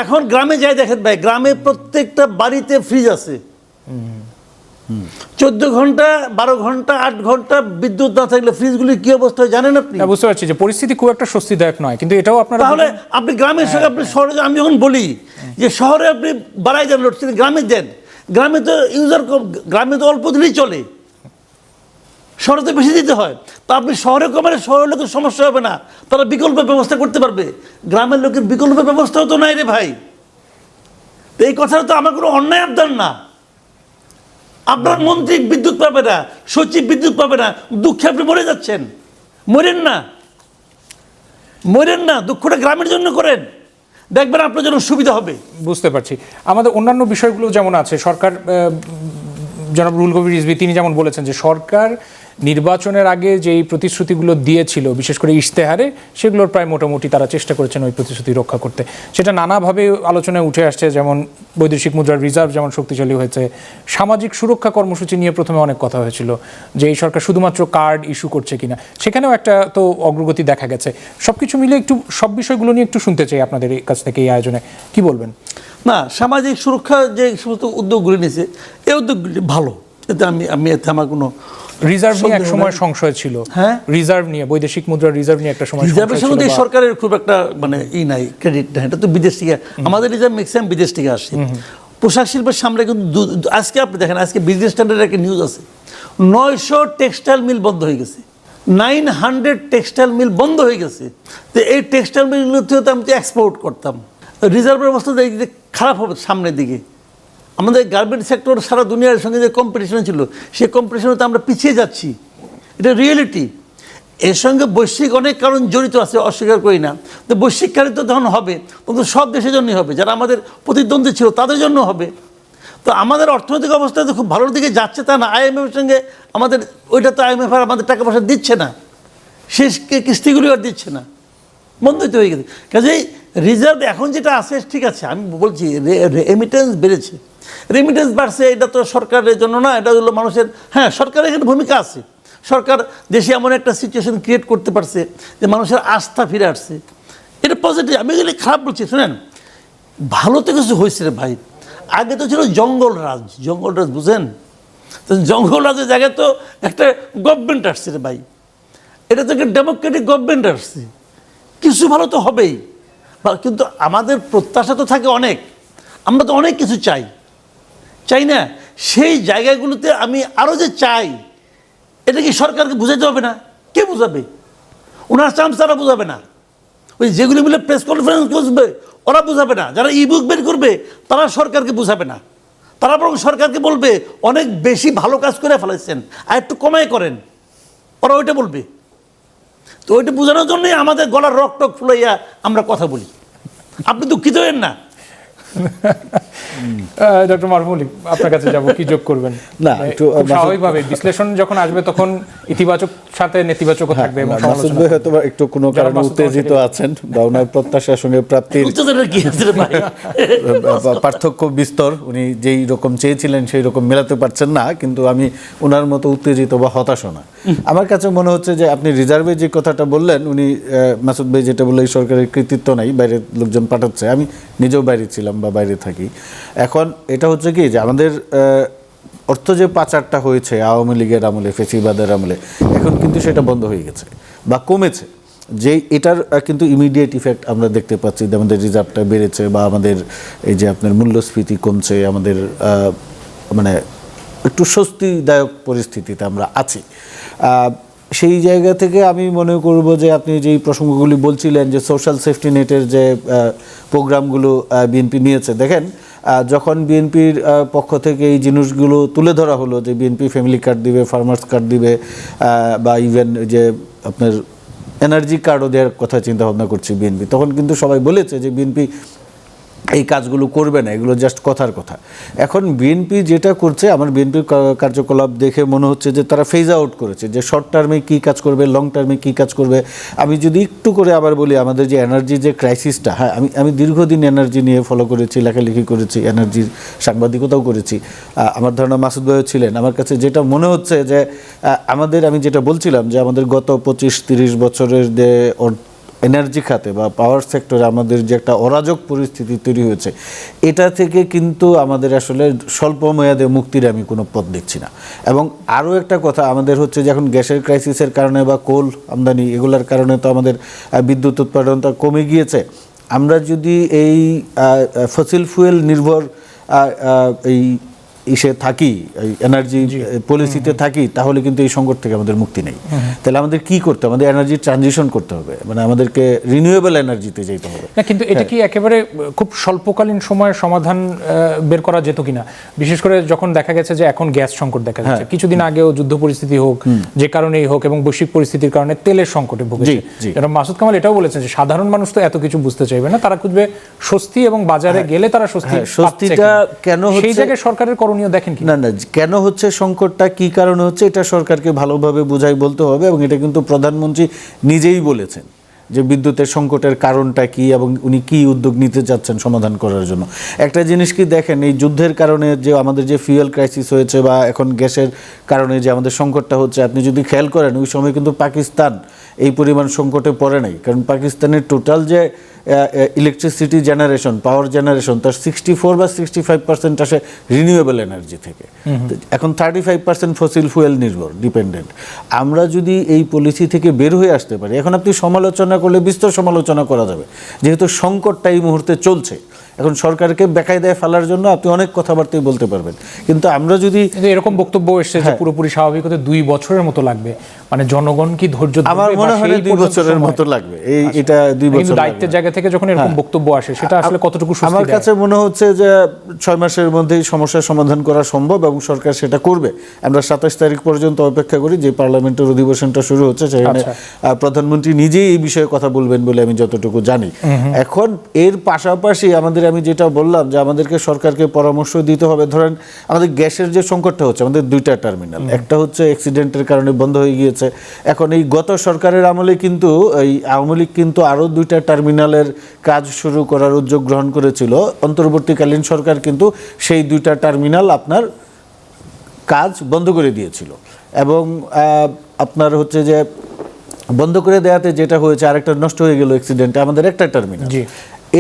এখন গ্রামে যাই দেখেন ভাই, গ্রামে প্রত্যেকটা বাড়িতে ফ্রিজ আছে। 14 ঘন্টা 12 ঘন্টা 8 ঘন্টা বিদ্যুৎ না থাকলে ফ্রিজগুলির কি অবস্থা হয় জানেন আপনি? না, বুঝতে পারছি যে পরিস্থিতি খুব একটা স্বস্তিদায়ক নয়, কিন্তু এটাও আপনারা তাহলে আপনি গ্রামের সঙ্গে আপনি শহরে আমি যখন বলি যে শহরে আপনি বাড়াই দেন লোডশেডিং, গ্রামে দেন, গ্রামে তো ইউজার কম, গ্রামে তো অল্প দিলেই চলে, শহরে তো বেশি দিতে হয়। তা আপনি শহরে কমালে শহরের লোকের সমস্যা হবে না, তারা বিকল্প ব্যবস্থা করতে পারবে। গ্রামের লোকের বিকল্প ব্যবস্থাও তো নাই রে ভাই। তো এই কথাটা তো আমার কোনো অন্যায় আবদার না। আপনার মন্ত্রী বিদ্যুৎ পাবে না, সচিব বিদ্যুৎ পাবে না, দুঃখে আপনি মরে যাচ্ছেন। মরেন না, মরেন না, দুঃখটা গ্রামের জন্য করেন, দেখবেন আপনার জন্য সুবিধা হবে। বুঝতে পারছি। আমাদের অন্যান্য বিষয়গুলো যেমন আছে, সরকার জনাব রুহুল কবির রিজভী তিনি যেমন বলেছেন যে সরকার নির্বাচনের আগে যেই প্রতিশ্রুতিগুলো দিয়েছিল, বিশেষ করে ইশতেহারে, সেগুলোর প্রায় মোটামুটি তারা চেষ্টা করেছেন ওই প্রতিশ্রুতি রক্ষা করতে। সেটা নানাভাবে আলোচনায় উঠে আসছে, যেমন বৈদেশিক মুদ্রার রিজার্ভ যেমন শক্তিশালী হয়েছে, সামাজিক সুরক্ষা কর্মসূচি নিয়ে প্রথমে অনেক কথা হয়েছিল যে এই সরকার শুধুমাত্র কার্ড ইস্যু করছে কিনা, সেখানেও একটা তো অগ্রগতি দেখা গেছে। সবকিছু মিলে একটু সব বিষয়গুলো নিয়ে একটু শুনতে চাই আপনাদের কাছ থেকে এই আয়োজনে, কি বলবেন? না, সামাজিক সুরক্ষা যে সমস্ত উদ্যোগগুলি নিয়েছে, এই উদ্যোগগুলি ভালো, এতে আমি এতে আমার কোনো রিজার্ভ নিয়ে এক সময় সংশয় ছিল। হ্যাঁ, রিজার্ভ নিয়ে, বৈদেশিক মুদ্রার রিজার্ভ নিয়ে একটা সময় রিজার্ভের সঙ্গে সরকারের খুব একটা মানে নাই, ক্রেডিট নাই, এটা তো বিদেশ থেকে, আমাদের রিজার্ভ ম্যাক্সিমাম বিদেশ থেকে আসে। পোশাক শিল্পের সামনে কিন্তু আজকে আপনি দেখেন, আজকে বিজনেস স্ট্যান্ডার্ডের একটা নিউজ আছে, 900 টেক্সটাইল মিল বন্ধ হয়ে গেছে, 900 টেক্সটাইল মিল বন্ধ হয়ে গেছে। তো এই টেক্সটাইল মিলগুলো থেকে আমি তো এক্সপোর্ট করতাম। রিজার্ভের অবস্থা দেখি খারাপ হবে সামনের দিকে। আমাদের গার্মেন্ট সেক্টর সারা দুনিয়ার সঙ্গে যে কম্পিটিশন ছিল, সেই কম্পিটিশনে তো আমরা পিছিয়ে যাচ্ছি, এটা রিয়েলিটি। এর সঙ্গে বৈশ্বিক অনেক কারণ জড়িত আছে, অস্বীকার করি না। তো বৈশ্বিক কারণ তো যখন হবে তখন তো সব দেশের জন্যই হবে, যারা আমাদের প্রতিদ্বন্দ্বী ছিল তাদের জন্য হবে। তো আমাদের অর্থনৈতিক অবস্থা তো খুব ভালোর দিকে যাচ্ছে তা না, আইএমএফের সঙ্গে আমাদের ওইটা তো আইএমএফ আর আমাদের টাকা পয়সা দিচ্ছে না, শেষ কিস্তিগুলি আর দিচ্ছে না, বন্ধই তো হয়ে গেছে। কাজেই রিজার্ভ এখন যেটা আছে ঠিক আছে, আমি বলছি রেমিটেন্স বেড়েছে, রেমিটেন্স বাড়ছে, এটা তো সরকারের জন্য না, এটা হলো মানুষের। হ্যাঁ, সরকারের এখানে ভূমিকা আছে, সরকার দেশে এমন একটা সিচুয়েশন ক্রিয়েট করতে পারছে যে মানুষের আস্থা ফিরে আসছে, এটা পজিটিভ। আমি এগুলি খারাপ বলছি, শুনেন, ভালো তো কিছু হয়েছে রে ভাই। আগে তো ছিল জঙ্গলরাজ, জঙ্গলরাজ বুঝেন তো, জঙ্গলরাজের জায়গায় তো একটা গভর্নমেন্ট আসছে রে ভাই, এটা তো একটা ডেমোক্রেটিক গভর্নমেন্ট আসছে, কিছু ভালো তো হবেই। কিন্তু আমাদের প্রত্যাশা তো থাকে অনেক, আমরা তো অনেক কিছু চাই, চাই না? সেই জায়গাগুলোতে আমি আরও যে চাই, এটা কি সরকারকে বুঝাইতে হবে না? কে বুঝাবে? ওনার চান্স তারা বুঝাবে না, ওই যেগুলি মিলে প্রেস কনফারেন্স করবে ওরা বুঝাবে না, যারা ইবুক বের করবে তারা সরকারকে বুঝাবে না, তারা বরং সরকারকে বলবে অনেক বেশি ভালো কাজ করে ফেলেছেন, আর একটু কমাই করেন, ওরা ওইটা বলবে। তো ওইটা বোঝানোর জন্যই আমাদের গলার রক টক ফুলাইয়া আমরা কথা বলি। আপনি দুঃখিত হবেন না। ডক্টর মারুফ মল্লিক, আপনার কাছে যাব, কি যোগ করবেন? না, একটু স্বাভাবিকভাবে বিশ্লেষণ যখন আসবে তখন ইতিবাচক সাথে নেতিবাচকও থাকবে। এবং মাসুদ ভাই হয়তো একটু কোনো কারণে উত্তেজিত আছেন বা ওনার প্রত্যাশার সঙ্গে প্রাপ্তির পার্থক্য বিস্তর, উনি যেই রকম চেয়েছিলেন সেই রকম মেলাতে পারছেন না, কিন্তু আমি ওনার মতো উত্তেজিত বা হতাশও না। আমার কাছে মনে হচ্ছে যে আপনি রিজার্ভে যে কথাটা বললেন, উনি মাসুদ ভাই যেটা বললেন, সরকারের কৃতিত্ব নাই, বাইরের লোকজন পাঠাচ্ছে। আমি নিজেও বাইরে ছিলাম বা বাইরে থাকি। এখন এটা হচ্ছে কি যে আমাদের অর্থ যে পাচারটা হয়েছে আওয়ামী লীগের আমলে, ফেসিবাদের আমলে, এখন কিন্তু সেটা বন্ধ হয়ে গেছে বা কমেছে। যে এটার কিন্তু ইমিডিয়েট ইফেক্ট আমরা দেখতে পাচ্ছি, যে আমাদের রিজার্ভটা বেড়েছে বা আমাদের এই যে আপনার মূল্যস্ফীতি কমছে, আমাদের মানে একটু স্বস্তিদায়ক পরিস্থিতিতে আমরা আছি। সেই জায়গা থেকে আমি মনে করব যে আপনি যেই প্রসঙ্গগুলি বলছিলেন, যে সোশ্যাল সেফটি নেটের যে প্রোগ্রামগুলো বিএনপি নিয়েছে, দেখেন যখন বিএনপির পক্ষ থেকে এই জিনিসগুলো তুলে ধরা হলো, যে বিএনপি ফ্যামিলি কার্ড দিবে, ফার্মার্স কার্ড দিবে, বা ইভেন যে আপনার এনার্জি কার্ডও দেওয়ার কথা চিন্তা ভাবনা করছে বিএনপি, তখন কিন্তু সবাই বলেছে যে বিএনপি এই কাজগুলো করবে না, এগুলো জাস্ট কথার কথা। এখন বিএনপি যেটা করছে, আমার বিএনপির কার্যকলাপ দেখে মনে হচ্ছে যে তারা ফেজ আউট করেছে, যে শর্ট টার্মে কী কাজ করবে, লং টার্মে কী কাজ করবে। আমি যদি একটু করে আবার বলি, আমাদের যে এনার্জি যে ক্রাইসিসটা, হ্যাঁ আমি দীর্ঘদিন এনার্জি নিয়ে ফলো করেছি, লেখালেখি করেছি, এনার্জির সাংবাদিকতাও করেছি। আমার ধারণা মাসুদ ভাইও ছিলেন। আমার কাছে যেটা মনে হচ্ছে যে আমি যেটা বলছিলাম যে আমাদের গত 25-30 বছরের যে এনার্জি খাতে বা পাওয়ার সেক্টরে আমাদের যে একটা অরাজক পরিস্থিতি তৈরি হয়েছে, এটা থেকে কিন্তু আমাদের আসলে স্বল্প মেয়াদে মুক্তির আমি কোনো পথ দেখছি না। এবং আরও একটা কথা, আমাদের হচ্ছে যে এখন গ্যাসের ক্রাইসিসের কারণে বা কোল আমদানি এগুলোর কারণে তো আমাদের বিদ্যুৎ উৎপাদনটা কমে গিয়েছে। আমরা যদি এই ফসিল ফুয়েল নির্ভর এই ইসে থাকি, এই এনার্জি পলিসিতে থাকি, তাহলে কিন্তু এই সংকট থেকে আমাদের মুক্তি নেই। তাহলে আমাদের কি করতে হবে? আমাদের এনার্জি ট্রানজিশন করতে হবে, মানে আমাদেরকে রিনিউয়েবল এনার্জিতে যেতে হবে। না, কিন্তু এটা কি একেবারে খুব স্বল্পকালীন সময়ে সমাধান বের করা যেত কিনা? বিশেষ করে যখন দেখা গেছে যে এখন গ্যাস সংকট দেখা যাচ্ছে, কিছুদিন আগেও যুদ্ধ পরিস্থিতি হোক, যে কারণেই হোক, এবং বৈশ্বিক পরিস্থিতির কারণে তেলের সংকটে ভুগেছে। যেটা মাসুদ কামাল এটাও বলেছেন যে সাধারণ মানুষ তো এত কিছু বুঝতে চাইবে না, তারা খুঁজবে স্বস্তি, এবং বাজারে গেলে তারা স্বস্তিটা কেন হচ্ছে, সেই জায়গায় সরকারের করণীয় দেখেন কি? না কেন হচ্ছে সংকটটা, কি কারণে হচ্ছে, এটা সরকারকে ভালোভাবে বুঝাই বলতে হবে। এবং এটা কিন্তু প্রধানমন্ত্রী নিজেই বলেছেন যে বিদ্যুতের সংকটের কারণটা কি এবং উনি কি উদ্যোগ নিতে চাচ্ছেন সমাধান করার জন্য। একটা জিনিস কি দেখেন, এই যুদ্ধের কারণে যে আমাদের যে ফিউয়েল ক্রাইসিস হয়েছে বা এখন গ্যাসের কারণে যে আমাদের সংকটটা হচ্ছে, আপনি যদি খেয়াল করেন ওই সময় কিন্তু পাকিস্তান এই পরিমাণ সংকটে পড়ে নাই। কারণ পাকিস্তানের টোটাল যে ইলেকট্রিসিটি জেনারেশন, পাওয়ার জেনারেশন, তার 64 বা 65% আসে রিনিউয়েবল এনার্জি থেকে। এখন 35% ফসিল ফুয়েল নির্ভর ডিপেন্ডেন্ট। আমরা যদি এই পলিসি থেকে বের হয়ে আসতে পারি, এখন আপনি সমালোচনা করলে বিস্তর সমালোচনা করা যাবে, যেহেতু সংকটটা এই মুহূর্তে চলছে। এখন সরকারকে বেকায়দায় ফেলার জন্য আপনি অনেক কথাবার্তাই বলতে পারবেন, কিন্তু আমরা যদি এরকম বক্তব্য এসছে যে পুরোপুরি স্বাভাবিক হতে 2 বছরের মতো লাগবে, মানে জনগণ কি ধৈর্য ধরবে? আমার মনে হয় 2 বছরের মতো লাগবে। এটা 2 বছর। কিন্তু দায়িত্বের জায়গা থেকে যখন এরকম বক্তব্য আসে, সেটা আসলে কতটুকু স্বস্তি দেয়? আমার কাছে মনে হচ্ছে যে 6 মাসের মধ্যেই সমস্যার সমাধান করা সম্ভব এবং সরকার সেটা করবে। আমরা 27 তারিখ পর্যন্ত অপেক্ষা করি, যে পার্লামেন্টের অধিবেশনটা শুরু হচ্ছে, সেখানে প্রধানমন্ত্রী নিজেই এই বিষয়ে কথা বলবেন বলে আমি যতটুকু জানি। এখন এর পাশাপাশি আমি যেটা বললাম যে আমাদেরকে সরকারকে পরামর্শ দিতে হবে। ধরেন আমাদের গ্যাসের যে সংকটটা হচ্ছে, আমাদের 2টা টার্মিনাল, একটা হচ্ছে অ্যাক্সিডেন্টের কারণে বন্ধ হয়ে গিয়েছে। এখন এই গত সরকারের আমলে কিন্তু এই আওয়ামী লীগ কিন্তু আরও 2টা টার্মিনালের কাজ শুরু করার উদ্যোগ গ্রহণ করেছিল। অন্তর্বর্তীকালীন সরকার কিন্তু সেই 2টা টার্মিনাল আপনার কাজ বন্ধ করে দিয়েছিল। এবং আপনার হচ্ছে যে বন্ধ করে দেওয়াতে যেটা হয়েছে, আরেকটা নষ্ট হয়ে গেল অ্যাক্সিডেন্টে, আমাদের একটা টার্মিনাল।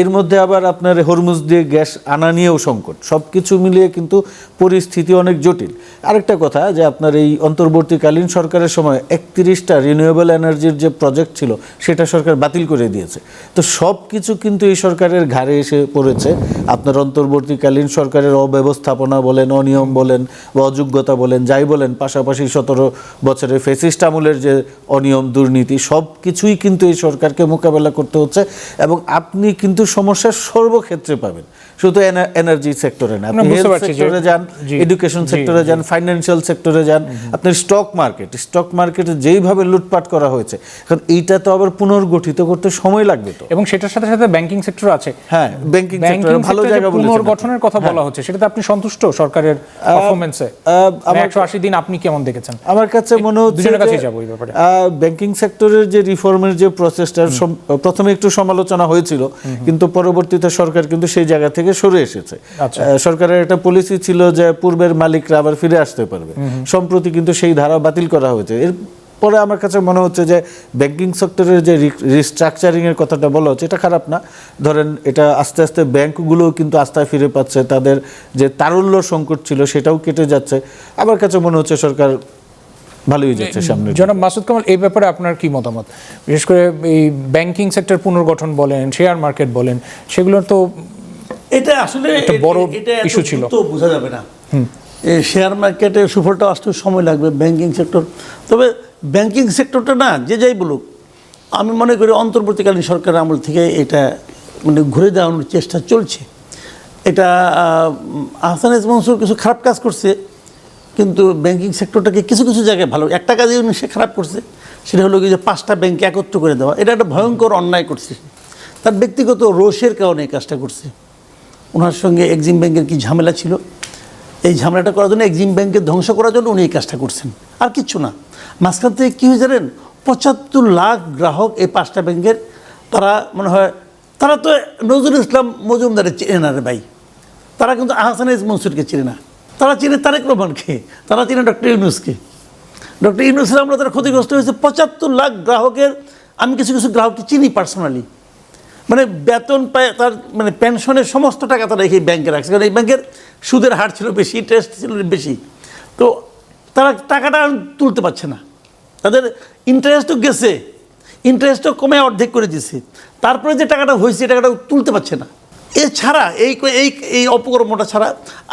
এর মধ্যে আবার আপনার হরমুজ দিয়ে গ্যাস আনা নিয়েও সংকট। সব কিছু মিলিয়ে কিন্তু পরিস্থিতি অনেক জটিল। আরেকটা কথা, যে আপনার এই অন্তর্বর্তীকালীন সরকারের সময় 31টা রিনিউয়েবল এনার্জির যে প্রজেক্ট ছিল, সেটা সরকার বাতিল করে দিয়েছে। তো সব কিছু কিন্তু এই সরকারের ঘাড়ে এসে পড়েছে। আপনার অন্তর্বর্তীকালীন সরকারের অব্যবস্থাপনা বলেন, অনিয়ম বলেন বা অযোগ্যতা বলেন, যাই বলেন, পাশাপাশি 17 বছরের ফ্যাসিস্ট আমলের যে অনিয়ম, দুর্নীতি, সব কিছুই কিন্তু এই সরকারকে মোকাবেলা করতে হচ্ছে। এবং আপনি কিন্তু সমস্যা সর্বক্ষেত্রে পাবেন, শুধু এনার্জি সেক্টরে না, আপনি হেলথ সেক্টরে যান, এডুকেশন সেক্টরে যান, ফাইন্যান্সিয়াল সেক্টরে যান, আপনার স্টক মার্কেটে যেইভাবে লুটপাট করা হয়েছে, কারণ এইটা তো আবার পুনর্গঠিত করতে সময় লাগবে তো। এবং সেটার সাথে সাথে ব্যাংকিং সেক্টর আছে। হ্যাঁ, ব্যাংকিং সেক্টর ভালো জায়গা বলেছেন। পুনর্গঠনের কথা বলা হচ্ছে, সেটাতে আপনি সন্তুষ্ট সরকারের পারফরম্যান্সে? 180 দিন আপনি কেমন দেখেছেন? আমার কাছে মনে হচ্ছে দুজনের কাছেই যাব এই ব্যাপারে। ব্যাংকিং সেক্টরের যে রিফর্মের যে প্রসেসটা, প্রথমে একটু সমালোচনা হয়েছিল, কিন্তু পরবর্তীতে সরকার কিন্তু সেই জায়গা থেকে সরে এসেছে। সরকারের একটা পলিসি ছিল যে পূর্বের মালিকরা আবার ফিরে আসতে পারবে। সম্প্রতি কিন্তু সেই ধারা বাতিল করা হয়েছে। এরপরে আমার কাছে মনে হচ্ছে যে ব্যাংকিং সেক্টরের যে রিস্ট্রাকচারিং এর কথাটা বলা হচ্ছে, এটা খারাপ না। ধরেন এটা আস্তে আস্তে ব্যাংকগুলোও কিন্তু আস্থায় ফিরে পাচ্ছে, তাদের যে তারল্য সংকট ছিল সেটাও কেটে যাচ্ছে। আমার কাছে মনে হচ্ছে সরকার ভালোই যাচ্ছে সামনে। জনাব মাসুদ কামাল, এই ব্যাপারে আপনার কি মতামত? বিশেষ করে এই ব্যাংকিং সেক্টর পুনর্গঠন বলেন, শেয়ার মার্কেট বলেন, সেগুলোর তো এটা আসলে একটা বড় ইস্যু ছিল, তো বোঝা যাবে না। এই শেয়ার মার্কেটে সুফলটা আসতে সময় লাগবে, ব্যাংকিং সেক্টর। তবে ব্যাংকিং সেক্টরটা না, যে যাই বলুক, আমি মনে করি অন্তর্বর্তীকালীন সরকারের আমল থেকে এটা মানে ঘুরে দেওয়ানোর চেষ্টা চলছে। এটা আহসান এস মনসুর কিছু খারাপ কাজ করছে, কিন্তু ব্যাংকিং সেক্টরটাকে কিছু কিছু জায়গায় ভালো, একটা কাজে উনি সে খারাপ করছে, সেটা হলো কি যে 5টা ব্যাংকে একত্র করে দেওয়া। এটা একটা ভয়ঙ্কর অন্যায় করছে, তার ব্যক্তিগত রোষের কারণে এই কাজটা করছে। ওনার সঙ্গে এক্সিম ব্যাংকের কি ঝামেলা ছিল, এই ঝামেলাটা করার জন্য এক্সিম ব্যাংকে ধ্বংস করার জন্য উনি এই কাজটা করছেন, আর কিচ্ছু না। মাঝখান থেকে কী হয়ে জানেন, ৭৫ লাখ গ্রাহক এই 5টা ব্যাংকের, তারা মনে হয় তারা তো নজরুল ইসলাম মজুমদারের চেনে না রে ভাই, তারা কিন্তু আহসান এস মনসুরকে চিনে না, তারা চিনে তারেক রহমানকে, তারা চিনে ডক্টর ইউনূসকে। ডক্টর ইউনূসের আমরা তারা ক্ষতিগ্রস্ত হয়েছে ৭৫ লাখ গ্রাহকের। আমি কিছু কিছু গ্রাহককে চিনি পার্সোনালি, মানে বেতন পায়, তার মানে পেনশনের সমস্ত টাকা তারা এই ব্যাংকে রাখছে, কারণ এই ব্যাংকের সুদের হার ছিল বেশি, ইন্টারেস্ট ছিল বেশি, তো তারা টাকাটা তুলতে পারছে না, তাদের ইন্টারেস্টও গেছে, ইন্টারেস্টও কমে অর্ধেক করে দিয়েছে, তারপরে যে টাকাটা হয়েছে এই টাকাটা তুলতে পারছে না। এছাড়া এই এই এই অপকর্মটা ছাড়া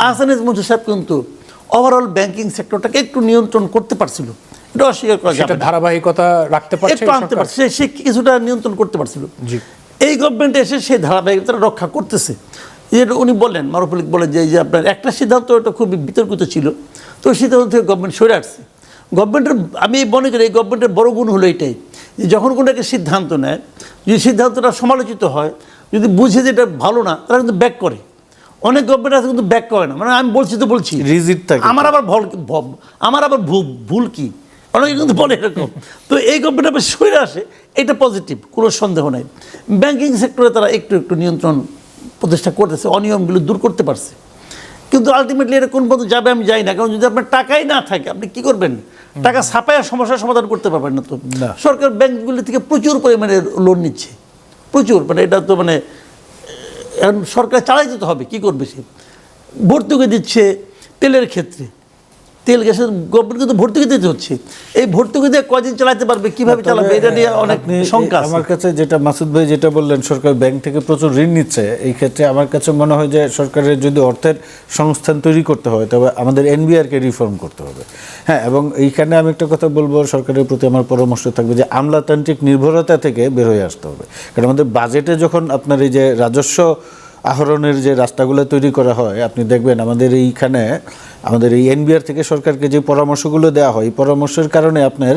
আহসান এস মনসুর সাহেব কিন্তু ওভারঅল ব্যাংকিং সেক্টরটাকে একটু নিয়ন্ত্রণ করতে পারছিল, এটা অস্বীকার করা যাবে না। ধারাবাহিকতা রাখতে পারছে, একটু আনতে পারছে, সে কিছুটা নিয়ন্ত্রণ করতে পারছিল। এই গভর্নমেন্ট এসে সেই ধারাবাহিকতা রক্ষা করতেছে। যেটা উনি বললেন, মারুফুল বলেন যে আপনার একটা সিদ্ধান্ত এটা খুব বিতর্কিত ছিল, তো সিদ্ধান্ত থেকে গভর্নমেন্ট সরে আসছে। গভর্নমেন্টের আমি মনে করি এই গভর্নমেন্টের বড় গুণ হলো এটাই, যে যখন কোনো একটা সিদ্ধান্ত নেয়, যদি সিদ্ধান্তটা সমালোচিত হয়, যদি বুঝে যে এটা ভালো না, তারা কিন্তু ব্যাক করে। অনেক গভর্নমেন্ট আছে কিন্তু ব্যাক করে না, মানে আমি বলছি তো বলছি, রিজিড থাকে, আমার আবার ভুল কি, অনেকে কিন্তু বলে এরকম। তো এই গভর্নমেন্ট আবার সরে আসে, এটা পজিটিভ, কোনো সন্দেহ নাই। ব্যাংকিং সেক্টরে তারা একটু একটু নিয়ন্ত্রণ প্রতিষ্ঠা করতেছে, অনিয়মগুলো দূর করতে পারছে, কিন্তু আলটিমেটলি এটা কোন পথে যাবে আমি জানি না। কারণ যদি আপনার টাকাই না থাকে, আপনি কি করবেন? টাকা ছাপায়া সমস্যার সমাধান করতে পারবেন না। তো সরকার ব্যাংকগুলি থেকে প্রচুর পরিমাণে লোন নিচ্ছে, প্রচুর, মানে এটা তো মানে এখন সরকার চালাই যেতে হবে, কি করবে সে? ভর্তুকি দিচ্ছে তেলের ক্ষেত্রে, তেল গ্যাসের গভর্নমেন্ট কিন্তু ভর্তুকি দিতে হচ্ছে, এই ভর্তুকি দিয়ে কদিন চালাতে পারবে, কিভাবে চালাবে, এটা নিয়ে অনেক শঙ্কা আছে। আমার কাছে যেটা মাসুদ ভাই যেটা বললেন, সরকার ব্যাংক থেকে প্রচুর ঋণ নিচ্ছে, এই ক্ষেত্রে আমার কাছে মনে হয় যে সরকারের যদি অর্থের সংস্থান তৈরি করতে হয়, তবে আমাদের এনবিআরকে রিফর্ম করতে হবে। হ্যাঁ, এবং এইখানে আমি একটা কথা বলবো, সরকারের প্রতি আমার পরামর্শ থাকবে যে আমলাতান্ত্রিক নির্ভরতা থেকে বের হয়ে আসতে হবে। কারণ আমাদের বাজেটে যখন আপনার এই যে রাজস্ব আহরণের যে রাস্তাগুলো তৈরি করা হয়, আপনি দেখবেন আমাদের এইখানে আমাদের এই এনবিআর থেকে সরকারকে যে পরামর্শগুলো দেওয়া হয়, এই পরামর্শের কারণে আপনার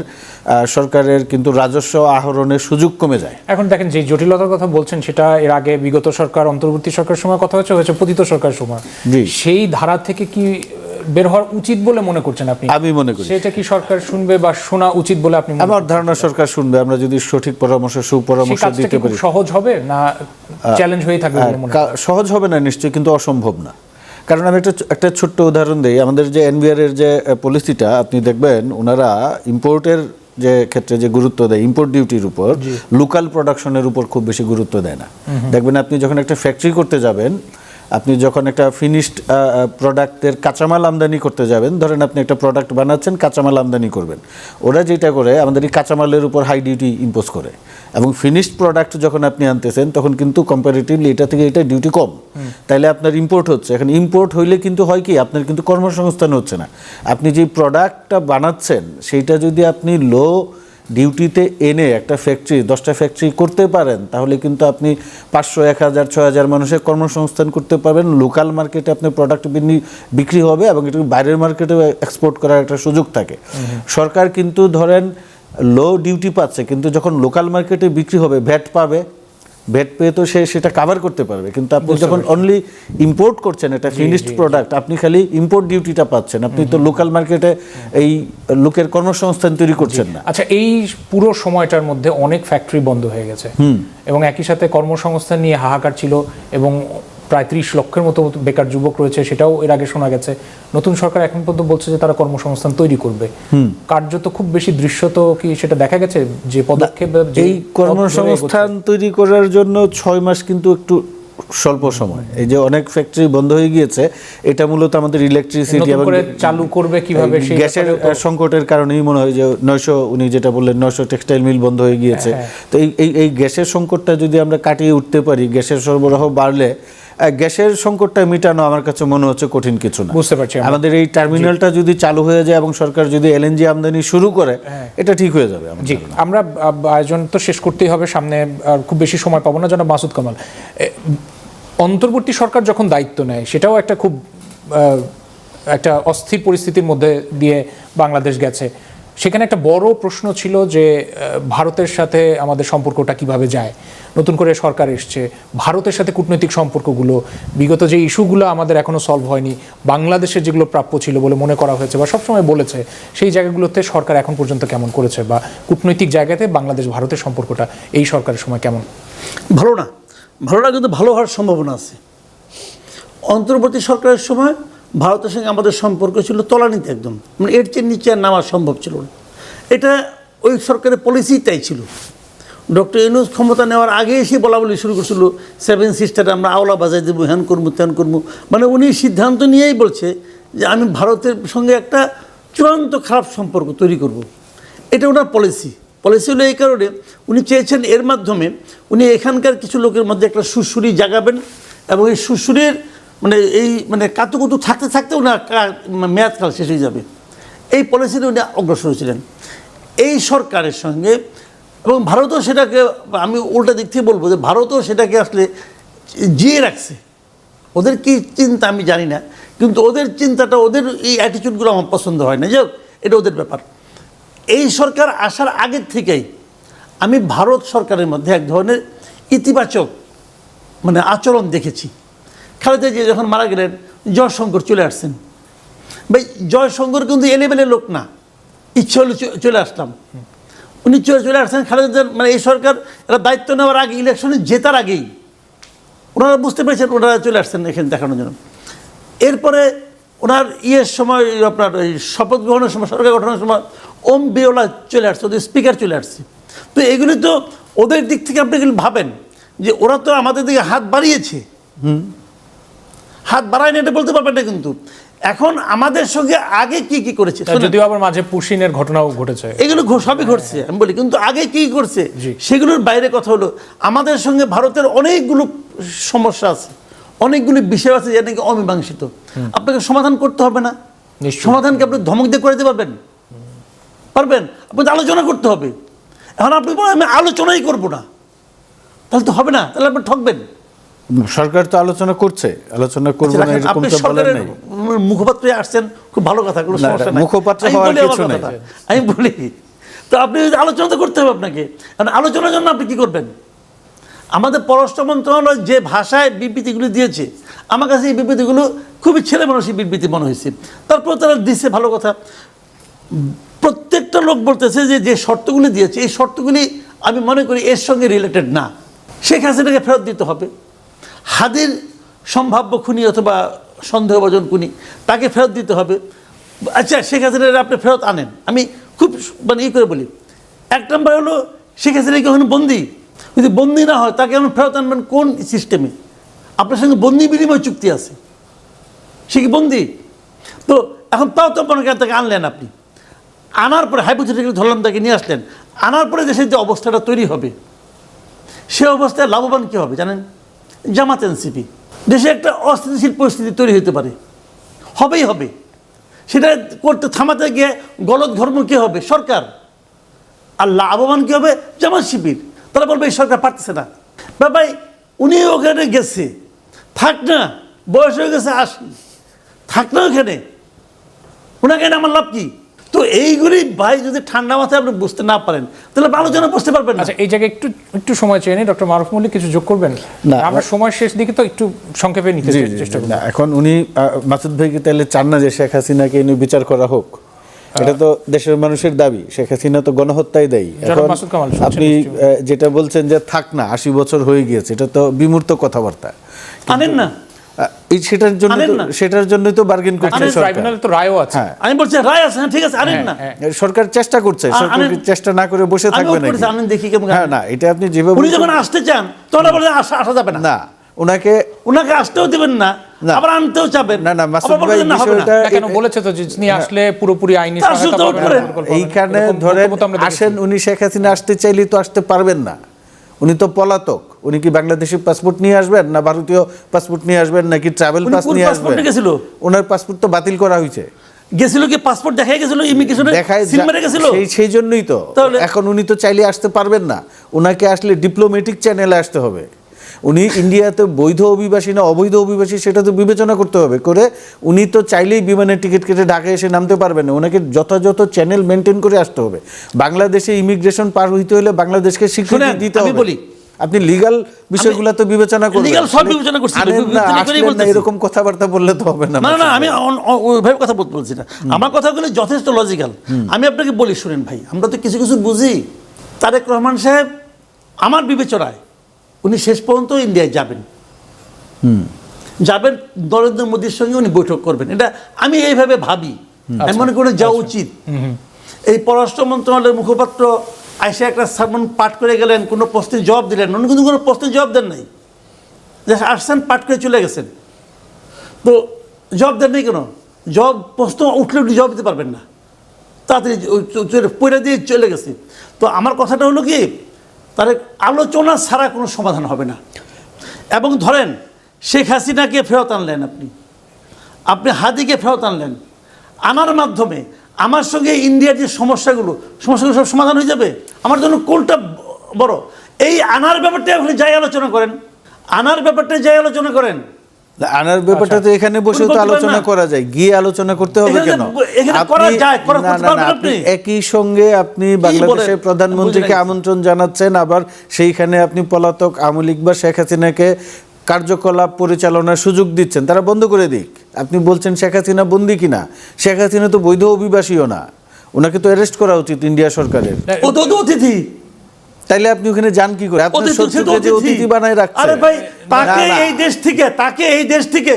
সরকারের কিন্তু রাজস্ব আহরণের সুযোগ কমে যায়। এখন দেখেন যে জটিলতার কথা বলছেন, সেটা এর আগে বিগত সরকার, অন্তর্বর্তী সরকারের সময় কথা হয়েছে পতিত সরকারের সময়, সেই ধারা থেকে কি বের হওয়ার উচিত বলে মনে করছেন আপনি? আমি মনে করি সেটা কি সরকার শুনবে বা শোনা উচিত বলে আপনি? আমার ধারণা সরকার শুনবে, আমরা যদি সঠিক পরামর্শ, সুপরামর্শ দিতে পারি। সহজ হবে না চ্যালেঞ্জ হয়ে থাকবে বলে মনে হয়? সহজ হবে না নিশ্চয়ই, কিন্তু অসম্ভব না। কারণ আমি একটা ছোট্ট উদাহরণ দিই। আমাদের যে এনবিআর এর যে পলিসিটা, আপনি দেখবেন ওনারা ইম্পোর্টের যে ক্ষেত্রে যে গুরুত্ব দেয়, ইম্পোর্ট ডিউটির উপর, লোকাল প্রোডাকশনের উপর খুব বেশি গুরুত্ব দেয় না। দেখবেন আপনি যখন একটা ফ্যাক্টরি করতে যাবেন, আপনি যখন একটা ফিনিশড প্রোডাক্টের কাঁচামাল আমদানি করতে যাবেন, ধরেন আপনি একটা প্রোডাক্ট বানাচ্ছেন, কাঁচামাল আমদানি করবেন, ওরা যেটা করে আমাদের এই কাঁচামালের উপর হাই ডিউটি ইম্পোজ করে, এবং ফিনিশড প্রোডাক্ট যখন আপনি আনতেছেন তখন কিন্তু কম্পারেটিভলি এটা থেকে এটা ডিউটি কম, তাইলে আপনার ইম্পোর্ট হচ্ছে। এখন ইম্পোর্ট হইলে কিন্তু হয় কি, আপনার কিন্তু কর্মসংস্থান হচ্ছে না। আপনি যে প্রোডাক্টটা বানাচ্ছেন সেইটা যদি আপনি লো ডিউটিতে এনে একটা ফ্যাক্টরি, 10টা ফ্যাক্টরি করতে পারেন, তাহলে কিন্তু আপনি 500, 1000, 6000 মানুষের কর্মসংস্থান করতে পারবেন। লোকাল মার্কেটে আপনার প্রোডাক্ট বিক্রি হবে এবং এটা বাইরের মার্কেটে এক্সপোর্ট করার একটা সুযোগ থাকে। সরকার কিন্তু ধরেন লো ডিউটি পাচ্ছে, কিন্তু যখন লোকাল মার্কেটে বিক্রি হবে ভ্যাট পাবে, ভ্যাট পেয়ে তো সেটা কাভার করতে পারবে। কিন্তু আপনি যখন অনলি ইম্পোর্ট করছেন এটা ফিনিশড প্রোডাক্ট, আপনি খালি ইম্পোর্ট ডিউটিটা পাচ্ছেন, আপনি তো লোকাল মার্কেটে এই লোকের কর্মসংস্থান তৈরি করছেন না। আচ্ছা, এই পুরো সময়টার মধ্যে অনেক ফ্যাক্টরি বন্ধ হয়ে গেছে এবং একই সাথে কর্মসংস্থান নিয়ে হাহাকার ছিল, এবং প্রায় 30 লক্ষের মতো বেকার যুবক রয়েছে, সেটাও এর আগে শোনা গেছে। নতুন সরকার এখন পর্যন্ত বলছে যে তারা কর্মসংস্থান তৈরি করবে। কার্যত খুব বেশি দৃশ্যত কি সেটা দেখা গেছে যে পদক্ষেপ? এই কর্মসংস্থান তৈরি করার জন্য 6 মাস কিন্তু একটু স্বল্প সময়। এই যে অনেক ফ্যাক্টরি বন্ধ হয়ে গিয়েছে, এটা মূলত আমাদের ইলেকট্রিসিটি এবং চালু করবে কিভাবে, সেই গ্যাসের সংকটের কারণেই মনে হয় যে 900, উনি যেটা বললেন 900 টেক্সটাইল মিল বন্ধ হয়ে গিয়েছে। তো এই গ্যাসের সংকটটা যদি আমরা কাটিয়ে উঠতে পারি, গ্যাসের সরবরাহ বাড়লে, গ্যাসের সংকটটা মেটানো আমার কাছে মনে হচ্ছে কঠিন কিছু না। বুঝতে পারছি। আমাদের এই টার্মিনালটা যদি চালু হয়ে যায় এবং সরকার যদি এলএনজি আমদানি শুরু করে, এটা ঠিক হয়ে যাবে। জি, আমরা আয়োজন তো শেষ করতেই হবে, সামনে আর খুব বেশি সময় পাবো না। জনাব মাসুদ কামাল, অন্তর্বর্তী সরকার যখন দায়িত্ব নেয়, সেটাও একটা খুব একটা অস্থির পরিস্থিতির মধ্যে দিয়ে বাংলাদেশ গেছে। সেখানে একটা বড় প্রশ্ন ছিল যে ভারতের সাথে আমাদের সম্পর্কটা কিভাবে যায়। নতুন করে সরকার এসছে, ভারতের সাথে কূটনৈতিক সম্পর্কগুলো, বিগত যে ইস্যুগুলো আমাদের এখনো সলভ হয়নি, বাংলাদেশের যেগুলো প্রাপ্য ছিল বলে মনে করা হয়েছে বা সবসময় বলেছে, সেই জায়গাগুলোতে সরকার এখন পর্যন্ত কেমন করেছে, বা কূটনৈতিক জায়গাতে বাংলাদেশ ভারতের সম্পর্কটা এই সরকারের সময় কেমন? ভালো না, ভালো না, কিন্তু ভালো হওয়ার সম্ভাবনা আছে। অন্তর্বর্তী সরকারের সময় ভারতের সঙ্গে আমাদের সম্পর্ক ছিল তলানিতে একদম, মানে এর চেয়ে নিচে আর নামা সম্ভব ছিল না। এটা ওই সরকারের পলিসি তাই ছিল। ডক্টর ইউনূস ক্ষমতা নেওয়ার আগে এসে বলা বলি শুরু করছিল, 7 সিস্টারে আমরা আওলা বাজাই দেবো, হ্যান করবো ত্যান করবো। মানে উনি সিদ্ধান্ত নিয়েই বলছে যে আমি ভারতের সঙ্গে একটা চূড়ান্ত খারাপ সম্পর্ক তৈরি করব। এটা ওনার পলিসি হলো এই কারণে উনি চেয়েছেন এর মাধ্যমে উনি এখানকার কিছু লোকের মধ্যে একটা সুরসুরি জাগাবেন, এবং এই সুরসুরির মানে কাতুকুতু থাকতে থাকতে ওনার মেয়াদকাল শেষ হয়ে যাবে। এই পলিসিতে উনি অগ্রসর হয়েছিলেন এই সরকারের সঙ্গে। এবং ভারতও সেটাকে, আমি উল্টা দিক থেকে বলবো যে ভারতও সেটাকে আসলে জিয়ে রাখছে। ওদের কী চিন্তা আমি জানি না, কিন্তু ওদের চিন্তাটা, ওদের এই অ্যাটিটিউডগুলো আমার পছন্দ হয় না। যাই হোক, এটা ওদের ব্যাপার। এই সরকার আসার আগের থেকেই আমি ভারত সরকারের মধ্যে এক ধরনের ইতিবাচক মানে আচরণ দেখেছি। খালেদা জিয়া যখন মারা গেলেন, জয়শঙ্কর চলে আসছেন। ভাই জয়শঙ্কর কিন্তু এলেবেলে লোক না, ইচ্ছে হলে চলে আসলাম। উনি চলে আসছেন খালেদা, মানে এই সরকার এরা দায়িত্ব নেওয়ার আগে, ইলেকশনে জেতার আগেই ওনারা বুঝতে পেরেছেন, ওনারা চলে আসছেন এখানে দেখানোর জন্য। এরপরে ওনার সময়, আপনার এই শপথ গ্রহণের সময়, সরকার গঠনের সময় ওম বিরলা চলে আসছে, ওদের স্পিকার চলে আসছে। তো এগুলি তো ওদের দিক থেকে আপনি ভাবেন যে ওরা তো আমাদের দিকে হাত বাড়িয়েছে, হাত বাড়ায়নি এটা বলতে পারবেন না। কিন্তু এখন আমাদের সঙ্গে আগে কি কি করেছে, যদিও আবার মাঝে পুশিনের ঘটনাও ঘটেছে, এগুলো সবই ঘটছে আমি বলি, কিন্তু আগে কি করছে সেগুলোর বাইরে কথা হলো আমাদের সঙ্গে ভারতের অনেকগুলো সমস্যা আছে, অনেকগুলি বিষয় আছে যেটা নাকি অমীমাংসিত। আপনাকে সমাধান করতে হবে না, সমাধানকে আপনি ধমক দিয়ে করে দিতে পারবেন? আপনাকে আলোচনা করতে হবে। এখন আপনি বলেন আমি আলোচনাই করবো না, তাহলে তো হবে না, তাহলে আপনি ঠকবেন। সরকার তো আলোচনা করছে, আলোচনা করবে না এরকম তো বলেন নাই। মুখপাত্র আসছেন, খুব ভালো কথা, কোনো সমস্যা নাই, মুখপাত্র হওয়ার কিছু নাই। আমি বলি তো আপনি আলোচনা তো করতে হবে আপনাকে। কারণ আলোচনার জন্য আপনি কি করবেন? আমাদের পররাষ্ট্র মন্ত্রণালয় যে ভাষায় বিবৃতিগুলি দিয়েছে, আমার কাছে এই বিবৃতিগুলো খুবই ছেলে মানুষই বিবৃতি মনে হয়েছে। তারপর তারা দিচ্ছে ভালো কথা, প্রত্যেকটা লোক বলতেছে যে যে শর্তগুলি দিয়েছে এই শর্তগুলি আমি মনে করি এর সঙ্গে রিলেটেড না। শেখ হাসিনাকে ফেরত দিতে হবে, হাদির সম্ভাব্য খুনি অথবা সন্দেহভাজন খুনি তাকে ফেরত দিতে হবে। আচ্ছা, শেখ হাসিনার আপনি ফেরত আনেন, আমি খুব মানে করে বলি, এক নম্বর হলো শেখ হাসিনা কি ওখানে বন্দি? যদি বন্দি না হয় তাকে আপনি ফেরত আনবেন কোন সিস্টেমে? আপনার সঙ্গে বন্দি বিনিময় চুক্তি আছে, সে কি বন্দি? তো এখন তাও তো মনে করেন তাকে আনলেন, আপনি আনার পরে হাইপোথেটিক্যালি ধরলাম তাকে নিয়ে আসলেন, আনার পরে দেশের যে অবস্থাটা তৈরি হবে সে অবস্থায় লাভবান কী হবে জানেন? জামাত এনসিপি। দেশে একটা অস্থিতিশীল পরিস্থিতি তৈরি হতে পারে, হবেই হবে। সেটা করতে থামাতে গিয়ে গলত ধর্ম কী হবে? সরকার। আর লাভবান কী হবে? জামাত শিবির। তারা বলবে এই সরকার পারতেছে না। বাবাই উনি ওখানে গেছে, থাক না, বয়স হয়ে গেছে 80, থাক না ওখানে, ওনাকে আমার লাভ কি? তো এইগুলি ভাই যদি ঠান্ডা মাথায় আপনি বুঝতে না পারেন তাহলে আলোচনা বুঝতে পারবেন না। আচ্ছা, এই জায়গায় একটু সময় চেয়ে নিই। ডক্টর মারুফ মল্লিক কিছু যোগ করবেন? না, আমরা সময় শেষ দিকে তো একটু সংক্ষেপে নিতে চেষ্টা করব। এখন উনি মাসুদ ভাই কি তাহলে চান না যে শেখ হাসিনাকে এনে বিচার করা হোক? এটা তো দেশের মানুষের দাবি। শেখ হাসিনা তো গণহত্যায় দায়ী। এখন আপনি যেটা বলছেন যে থাক না, 80 বছর হয়ে গিয়েছে, এটা তো বিমূর্ত কথাবার্তা। আনেন না, সেটার জন্যই তো বার্গেন করছে সরকার। ট্রাইব্যুনালে তো রায়ও আছে। আমি বলছি রায় আছে, ঠিক আছে, আনেন না। সরকার চেষ্টা করছে, সরকার চেষ্টা না করে বসে থাকবে না। আনেন দেখি কেমন। হ্যাঁ, না, এটা আপনি যেভাবে উনি যখন আসতে চান তখন বলে আসা যাবে না। না, ওনাকে আসতেও দিবেন না, আবার আনতেও চাবেন না। মাসুদ ভাই বিষয়টা কেন বলেছে তো যে তিনি আসলে পুরোপুরি আইনি সহায়তা পাবেন। এইখানে ধরেন আসেন, উনি শেখ হাসিনা আসতে চাইলে তো আসতে পারবেন না। উনি তো পলাতক। উনি কি বাংলাদেশি পাসপোর্ট নিয়ে আসবেন, না ভারতীয় পাসপোর্ট নিয়ে আসবেন, নাকি ট্রাভেল পাস নিয়ে আসবেন? ওনার পাসপোর্ট তো বাতিল করা হয়েছে। গেছিল কি পাসপোর্ট দেখাই গেছিল, ইমিগ্রেশনে সিল মেরে গেছিল। সেই জন্যই তো এখন উনি তো চাইলে আসতে পারবেন না। ওনাকে আসলে ডিপ্লোম্যাটিক চ্যানেলে আসতে হবে। উনি ইন্ডিয়াতে বৈধ অভিবাসী না অবৈধ অভিবাসী সেটা তো বিবেচনা করতে হবে, করে উনি তো চাইলেই বিমানের টিকিট কেটে ঢাকায় এসে নামতে পারবেন না, ওনাকে যথাযথ চ্যানেল মেনটেন করে আসতে হবে। বাংলাদেশে ইমিগ্রেশন পার হইতে হলে বাংলাদেশকে স্বীকৃতি দিতে হবে। আমি বলি, আপনি লিগ্যাল বিষয়গুলো তো বিবেচনা করবেন, লিগ্যাল সব বিবেচনা করছি, বিবেচনা করেই বলতেছি। এরকম কথাবার্তা বললে তো হবে না। না না, আমি ওইভাবে কথা বলছি না, আমার কথাগুলো যথেষ্ট লজিক্যাল। আমি আপনাকে বলি শুনেন ভাই, আমরা তো কিছু কিছু বুঝি। তারেক রহমান সাহেব আমার বিবেচনায় উনি শেষ পর্যন্ত ইন্ডিয়ায় যাবেন, যাবেন নরেন্দ্র মোদীর সঙ্গে উনি বৈঠক করবেন, এটা আমি এইভাবে ভাবি। আমি মনে করি যাওয়া উচিত। এই পররাষ্ট্র মন্ত্রণালয়ের মুখপাত্র আইসা একটা সারমন পাঠ করে গেলেন, কোনো প্রশ্নের জবাব দিলেন, উনি কিন্তু কোনো প্রশ্নের জবাব দেন নাই, জাস্ট আসছেন পাঠ করে চলে গেছেন। তো জবাব দেন নাই কেন? জবাব প্রশ্ন উঠলে উঠলে জবাব দিতে পারবেন না, তাড়াতাড়ি পড়ে দিয়ে চলে গেছে। তো আমার কথাটা হলো কি, তার আলোচনা ছাড়া কোনো সমাধান হবে না। এবং ধরেন শেখ হাসিনাকে ফেরত আনলেন, আপনি হাদিকে ফেরত আনলেন, আনার মাধ্যমে আমার সঙ্গে ইন্ডিয়ার যে সমস্যাগুলো সব সমাধান হয়ে যাবে। আমার জন্য কোনটা বড়? এই আনার ব্যাপারটা আপনি যাই আলোচনা করেন, আনার ব্যাপারটা যাই আলোচনা করেন। আনার ব্যাপারটা তো এখানে বসেও তো আলোচনা করা যায়, গিয়ে আলোচনা করতে হবে কেন? একই সঙ্গে আপনি বাংলাদেশের প্রধানমন্ত্রীকে আমন্ত্রণ জানাচ্ছেন, আবার সেইখানে আপনি পলাতক আওয়ামী লীগ বা শেখ হাসিনাকে কার্যকলাপ পরিচালনার সুযোগ দিচ্ছেন, তারা বন্ধ করে দিক। আপনি বলছেন শেখ হাসিনা বন্দি কিনা? শেখ হাসিনা তো বৈধ অভিবাসীও না, ওনাকে তো অ্যারেস্ট করা উচিত ইন্ডিয়া সরকারের। অতিথি, তাইলে আপনি ওখানে যান কি করে? আপনার শত্রুকে যে অতিথি বানায় রাখছে। আরে ভাই, তাকে এই দেশ থেকে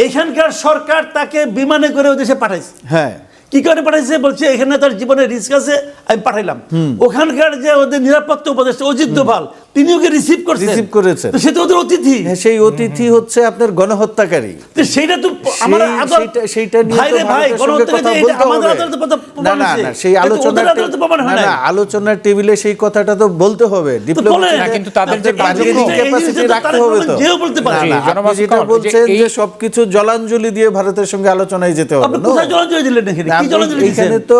এখানকার সরকার তাকে বিমানে করে ওই দেশে পাঠাইছে। হ্যাঁ, কি করে পাঠাইছে? বলছে এখানে তার জীবনের রিস্ক আছে, আমি পাঠাইলাম। ওখানকার যে ওদের নিরাপত্তা উপদেষ্টা অজিত দোভাল, তিনি ওকে রিসিভ করেছেন। সে তো ওদের অতিথি। সেই অতিথি হচ্ছে আপনার গণহত্যাকারী। সেইটা তো আমার সেইটা নিয়ে ভাই গণহত্যা সেই আলোচনার টেবিলে সেই কথাটা তো বলতে হবে। কিন্তু তাদের যে ক্যাপাসিটি রাখতে হবে তো। যেটা বলছেন যে সবকিছু জলাঞ্জলি দিয়ে ভারতের সঙ্গে আলোচনায় যেতে হবে। জলাঞ্জলি দিলেন নাকি? এইখানে তো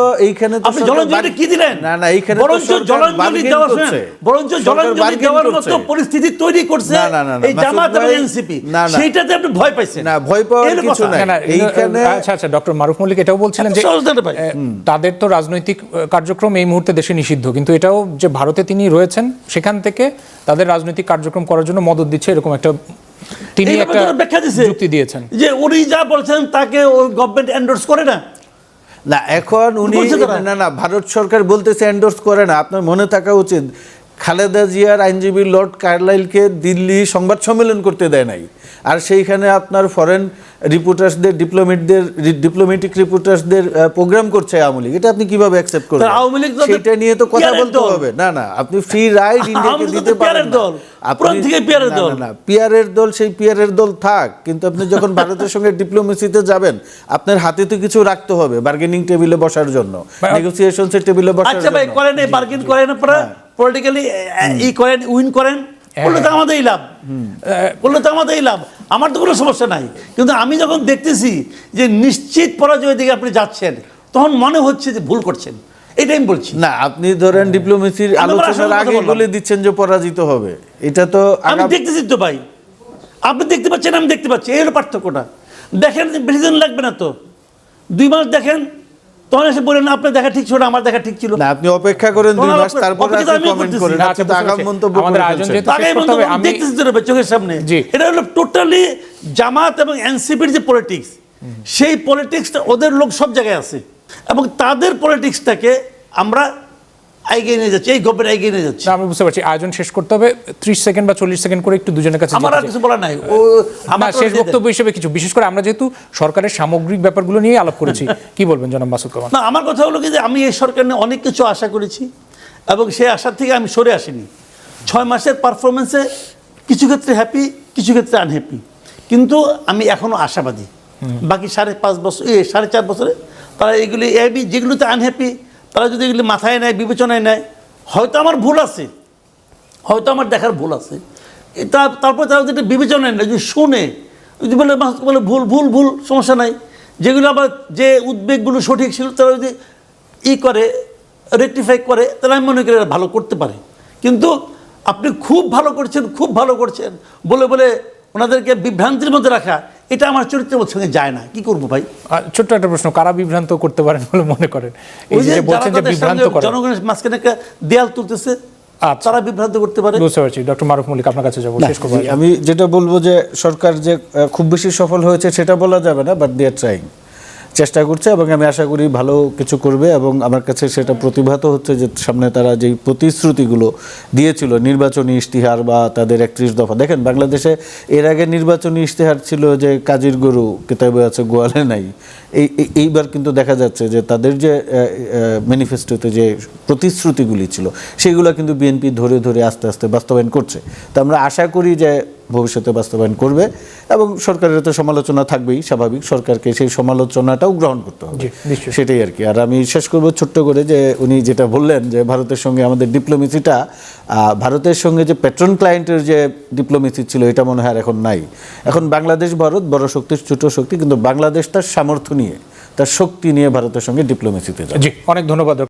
আপনি জলাঞ্জলিটা কি দিলেন? না না, এইখানে বরঞ্চ জলাঞ্জলি দেওয়ার মতো পরিস্থিতি তৈরি করছে এই জামাত এবং এনসিপি। সেইটাতে আপনি ভয় পাইছেন? না, ভয় পাওয়ার কিছু নাই এইখানে। আচ্ছা, ডক্টর মারুফ মল্লিক এটাও বলছিলেন যে তাদের তো রাজনৈতিক কার্যক্রম এই মুহূর্তে দেশে নিষিদ্ধ, কিন্তু এটাও যে ভারতে তিনি রয়েছেন সেখান থেকে তাদের রাজনৈতিক কার্যক্রম করার জন্য মদত দিচ্ছে, এরকম একটা তিনি একটা ব্যাখ্যা দিয়েছেন, যুক্তি দিয়েছেন যে উনি যা বলছেন তাকে ওই গভর্নমেন্ট এন্ডোর্স করে না। না, এখন উনি না ভারত সরকার বলতেছে এন্ডোর্স করে না। আপনার মনে থাকা উচিত, খালেদা জিয়ার আইনজীবী লর্ড কার্লাইলকে দিল্লি সংবাদ সম্মেলন করতে দেয় নাই, আর সেইখানে আপনার ফরেন রিপোর্টার্সদের ডিপ্লোম্যাটিক রিপোর্টার্সদের প্রোগ্রাম করছে আওয়ামী লীগ। এটা আপনি কিভাবে অ্যাকসেপ্ট করবেন? আওয়ামী লীগ সেটা নিয়ে তো কথা বলতে হবে। না না, আপনি ফ্রি রাইড ইন্ডিয়াকে দিতে পারেন না। পিয়ারের দল সেই পিয়ারের দল থাক, কিন্তু আপনি যখন ভারতের সঙ্গে ডিপ্লোমেসিতে যাবেন আপনার হাতে তো কিছু রাখতে হবে বার্গেনিং টেবিলে বসার জন্য, নেগোসিয়েশনসের টেবিলে বসার জন্য। আচ্ছা ভাই, করেন এই বার্গেন করেন, আপনারা পলিটিক্যালি করেন, উইন করেন, করলে তো আমাদেরই লাভ, আমার তো কোনো সমস্যা নাই। কিন্তু আমি যখন দেখতেছি যে নিশ্চিত পরাজয়ের দিকে আপনি যাচ্ছেন, তখন মনে হচ্ছে যে ভুল করছেন। এটাই আমি বলছি। না, আপনি ধরেন ডিপ্লোমেসির আলোচনার আগে বলে দিচ্ছেন যে পরাজিত হবে, এটা তো আমি দেখতেছি তো ভাই, আপনি দেখতে পাচ্ছেন, আমি দেখতে পাচ্ছি, এই হলো পার্থক্যটা। দেখেন, বেশি দিন লাগবে না তো, 2 মাস দেখেন, তখন এসে বলেন আপনার দেখা ঠিক ছিল না, আমার দেখা ঠিক ছিল না। আপনি অপেক্ষা করেন 2 মাস, তারপরে আপনি কমেন্ট করেন। আচ্ছা, আগাম মন্তব্য আমাদের আয়োজন যেহেতু শেষ করতে হবে, আমি দেখতেছি তো চোখের সামনে। এটা হলো টোটালি জামাত এবং এনসিপির যে পলিটিক্স, সেই পলিটিক্সটা ওদের লোক সব জায়গায় আছে, এবং তাদের পলিটিক্সটাকে আমরা এগিয়ে নিয়ে যাচ্ছি, এই গভর্নমেন্ট এগিয়ে নিয়ে যাচ্ছে। আমি বুঝতে পারছি, আয়োজন শেষ করতে হবে। 30 সেকেন্ড বা 40 সেকেন্ড করে একটু দুজনের কাছে আমার আর কিছু বলার নাই। আমার শেষ বক্তব্য হিসেবে কিছু, বিশেষ করে আমরা যেহেতু সরকারের সামগ্রিক ব্যাপারগুলো নিয়ে আলাপ করেছি, কি বলবেন জনাব মাসুদ কামাল? না, আমার কথা হলো কি যে আমি এই সরকার নিয়ে অনেক কিছু আশা করেছি, এবং সেই আশা থেকে আমি সরে আসিনি। 6 মাসের পারফরমেন্সে কিছু ক্ষেত্রে হ্যাপি, কিছু ক্ষেত্রে আনহ্যাপি, কিন্তু আমি এখনো আশাবাদী। বাকি 4.5 বছর 4.5 বছরে তারা এগুলি যেগুলোতে আনহ্যাপি, তারা যদি এগুলি মাথায় নেয়, বিবেচনায় নেয়, হয়তো আমার ভুল আছে, হয়তো আমার দেখার ভুল আছে, তারপরে তারা যদি বিবেচনায় নেয়, যদি শুনে, যদি বলে ভুল ভুল ভুল সমস্যা নাই, যেগুলো আবার যে উদ্বেগগুলো সঠিক ছিল তারা যদি করে রেকটিফাই করে, তাহলে আমি মনে করি ভালো করতে পারে। কিন্তু আপনি খুব ভালো করছেন, খুব ভালো করছেন বলে বলে ওনাদেরকে বিভ্রান্তির মধ্যে রাখা, এটা আমার চরিত্রের সঙ্গে যায় না। কি করবো ভাই? ছোট্ট একটা প্রশ্ন, কারা বিভ্রান্ত করতে পারেন বলে মনে করেন? এই ওই যে যে বলছেন যে যারা তাদের বিভ্রান্ত সামনে করেন, জনগণের মাঝখানে একটা দেয়াল তুলতেছে, আচ্ছা। তারা বিভ্রান্ত করতে পারে। বুঝতে পারছি। ডক্টর মারুফ মল্লিক, আপনার কাছে যাবো, শেষ করবো। আমি যেটা বলবো যে সরকার যে খুব বেশি সফল হয়েছে সেটা বলা যাবে না, বাট দে আর ট্রাইং, চেষ্টা করছে এবং আমি আশা করি ভালো কিছু করবে। এবং আমার কাছে সেটা প্রতিভাত হচ্ছে যে সামনে তারা যেই প্রতিশ্রুতিগুলো দিয়েছিল, নির্বাচনী ইশতিহার বা তাদের 31 দফা, দেখেন বাংলাদেশে এর আগে নির্বাচনী ইশতিহার ছিল যে কাজীর গরু কিতাবে আছে গোয়ালে নাই। এইবার কিন্তু দেখা যাচ্ছে যে তাদের যে ম্যানিফেস্টোতে যে প্রতিশ্রুতিগুলি ছিল সেগুলো কিন্তু বিএনপি ধরে ধরে আস্তে আস্তে বাস্তবায়ন করছে। তো আমরা আশা করি যে ভবিষ্যতে বাস্তবায়ন করবে এবং সরকারের তো সমালোচনা থাকবেই, স্বাভাবিক, সরকারকে সেই সমালোচনাটাও গ্রহণ করতে হবে, সেটাই আর কি। আর আমি শেষ করব ছোট্ট করে যে উনি যেটা বললেন যে ভারতের সঙ্গে আমাদের ডিপ্লোমেসিটা, ভারতের সঙ্গে যে প্যাট্রন ক্লায়েন্টের যে ডিপ্লোমেসি ছিল এটা মনে হয় এখন নাই। এখন বাংলাদেশ ভারত বড় শক্তি ছোট শক্তি, কিন্তু বাংলাদেশ তার সামর্থ্য নিয়ে, তার শক্তি নিয়ে ভারতের সঙ্গে ডিপ্লোমেসিতে যায়। জি, অনেক ধন্যবাদ।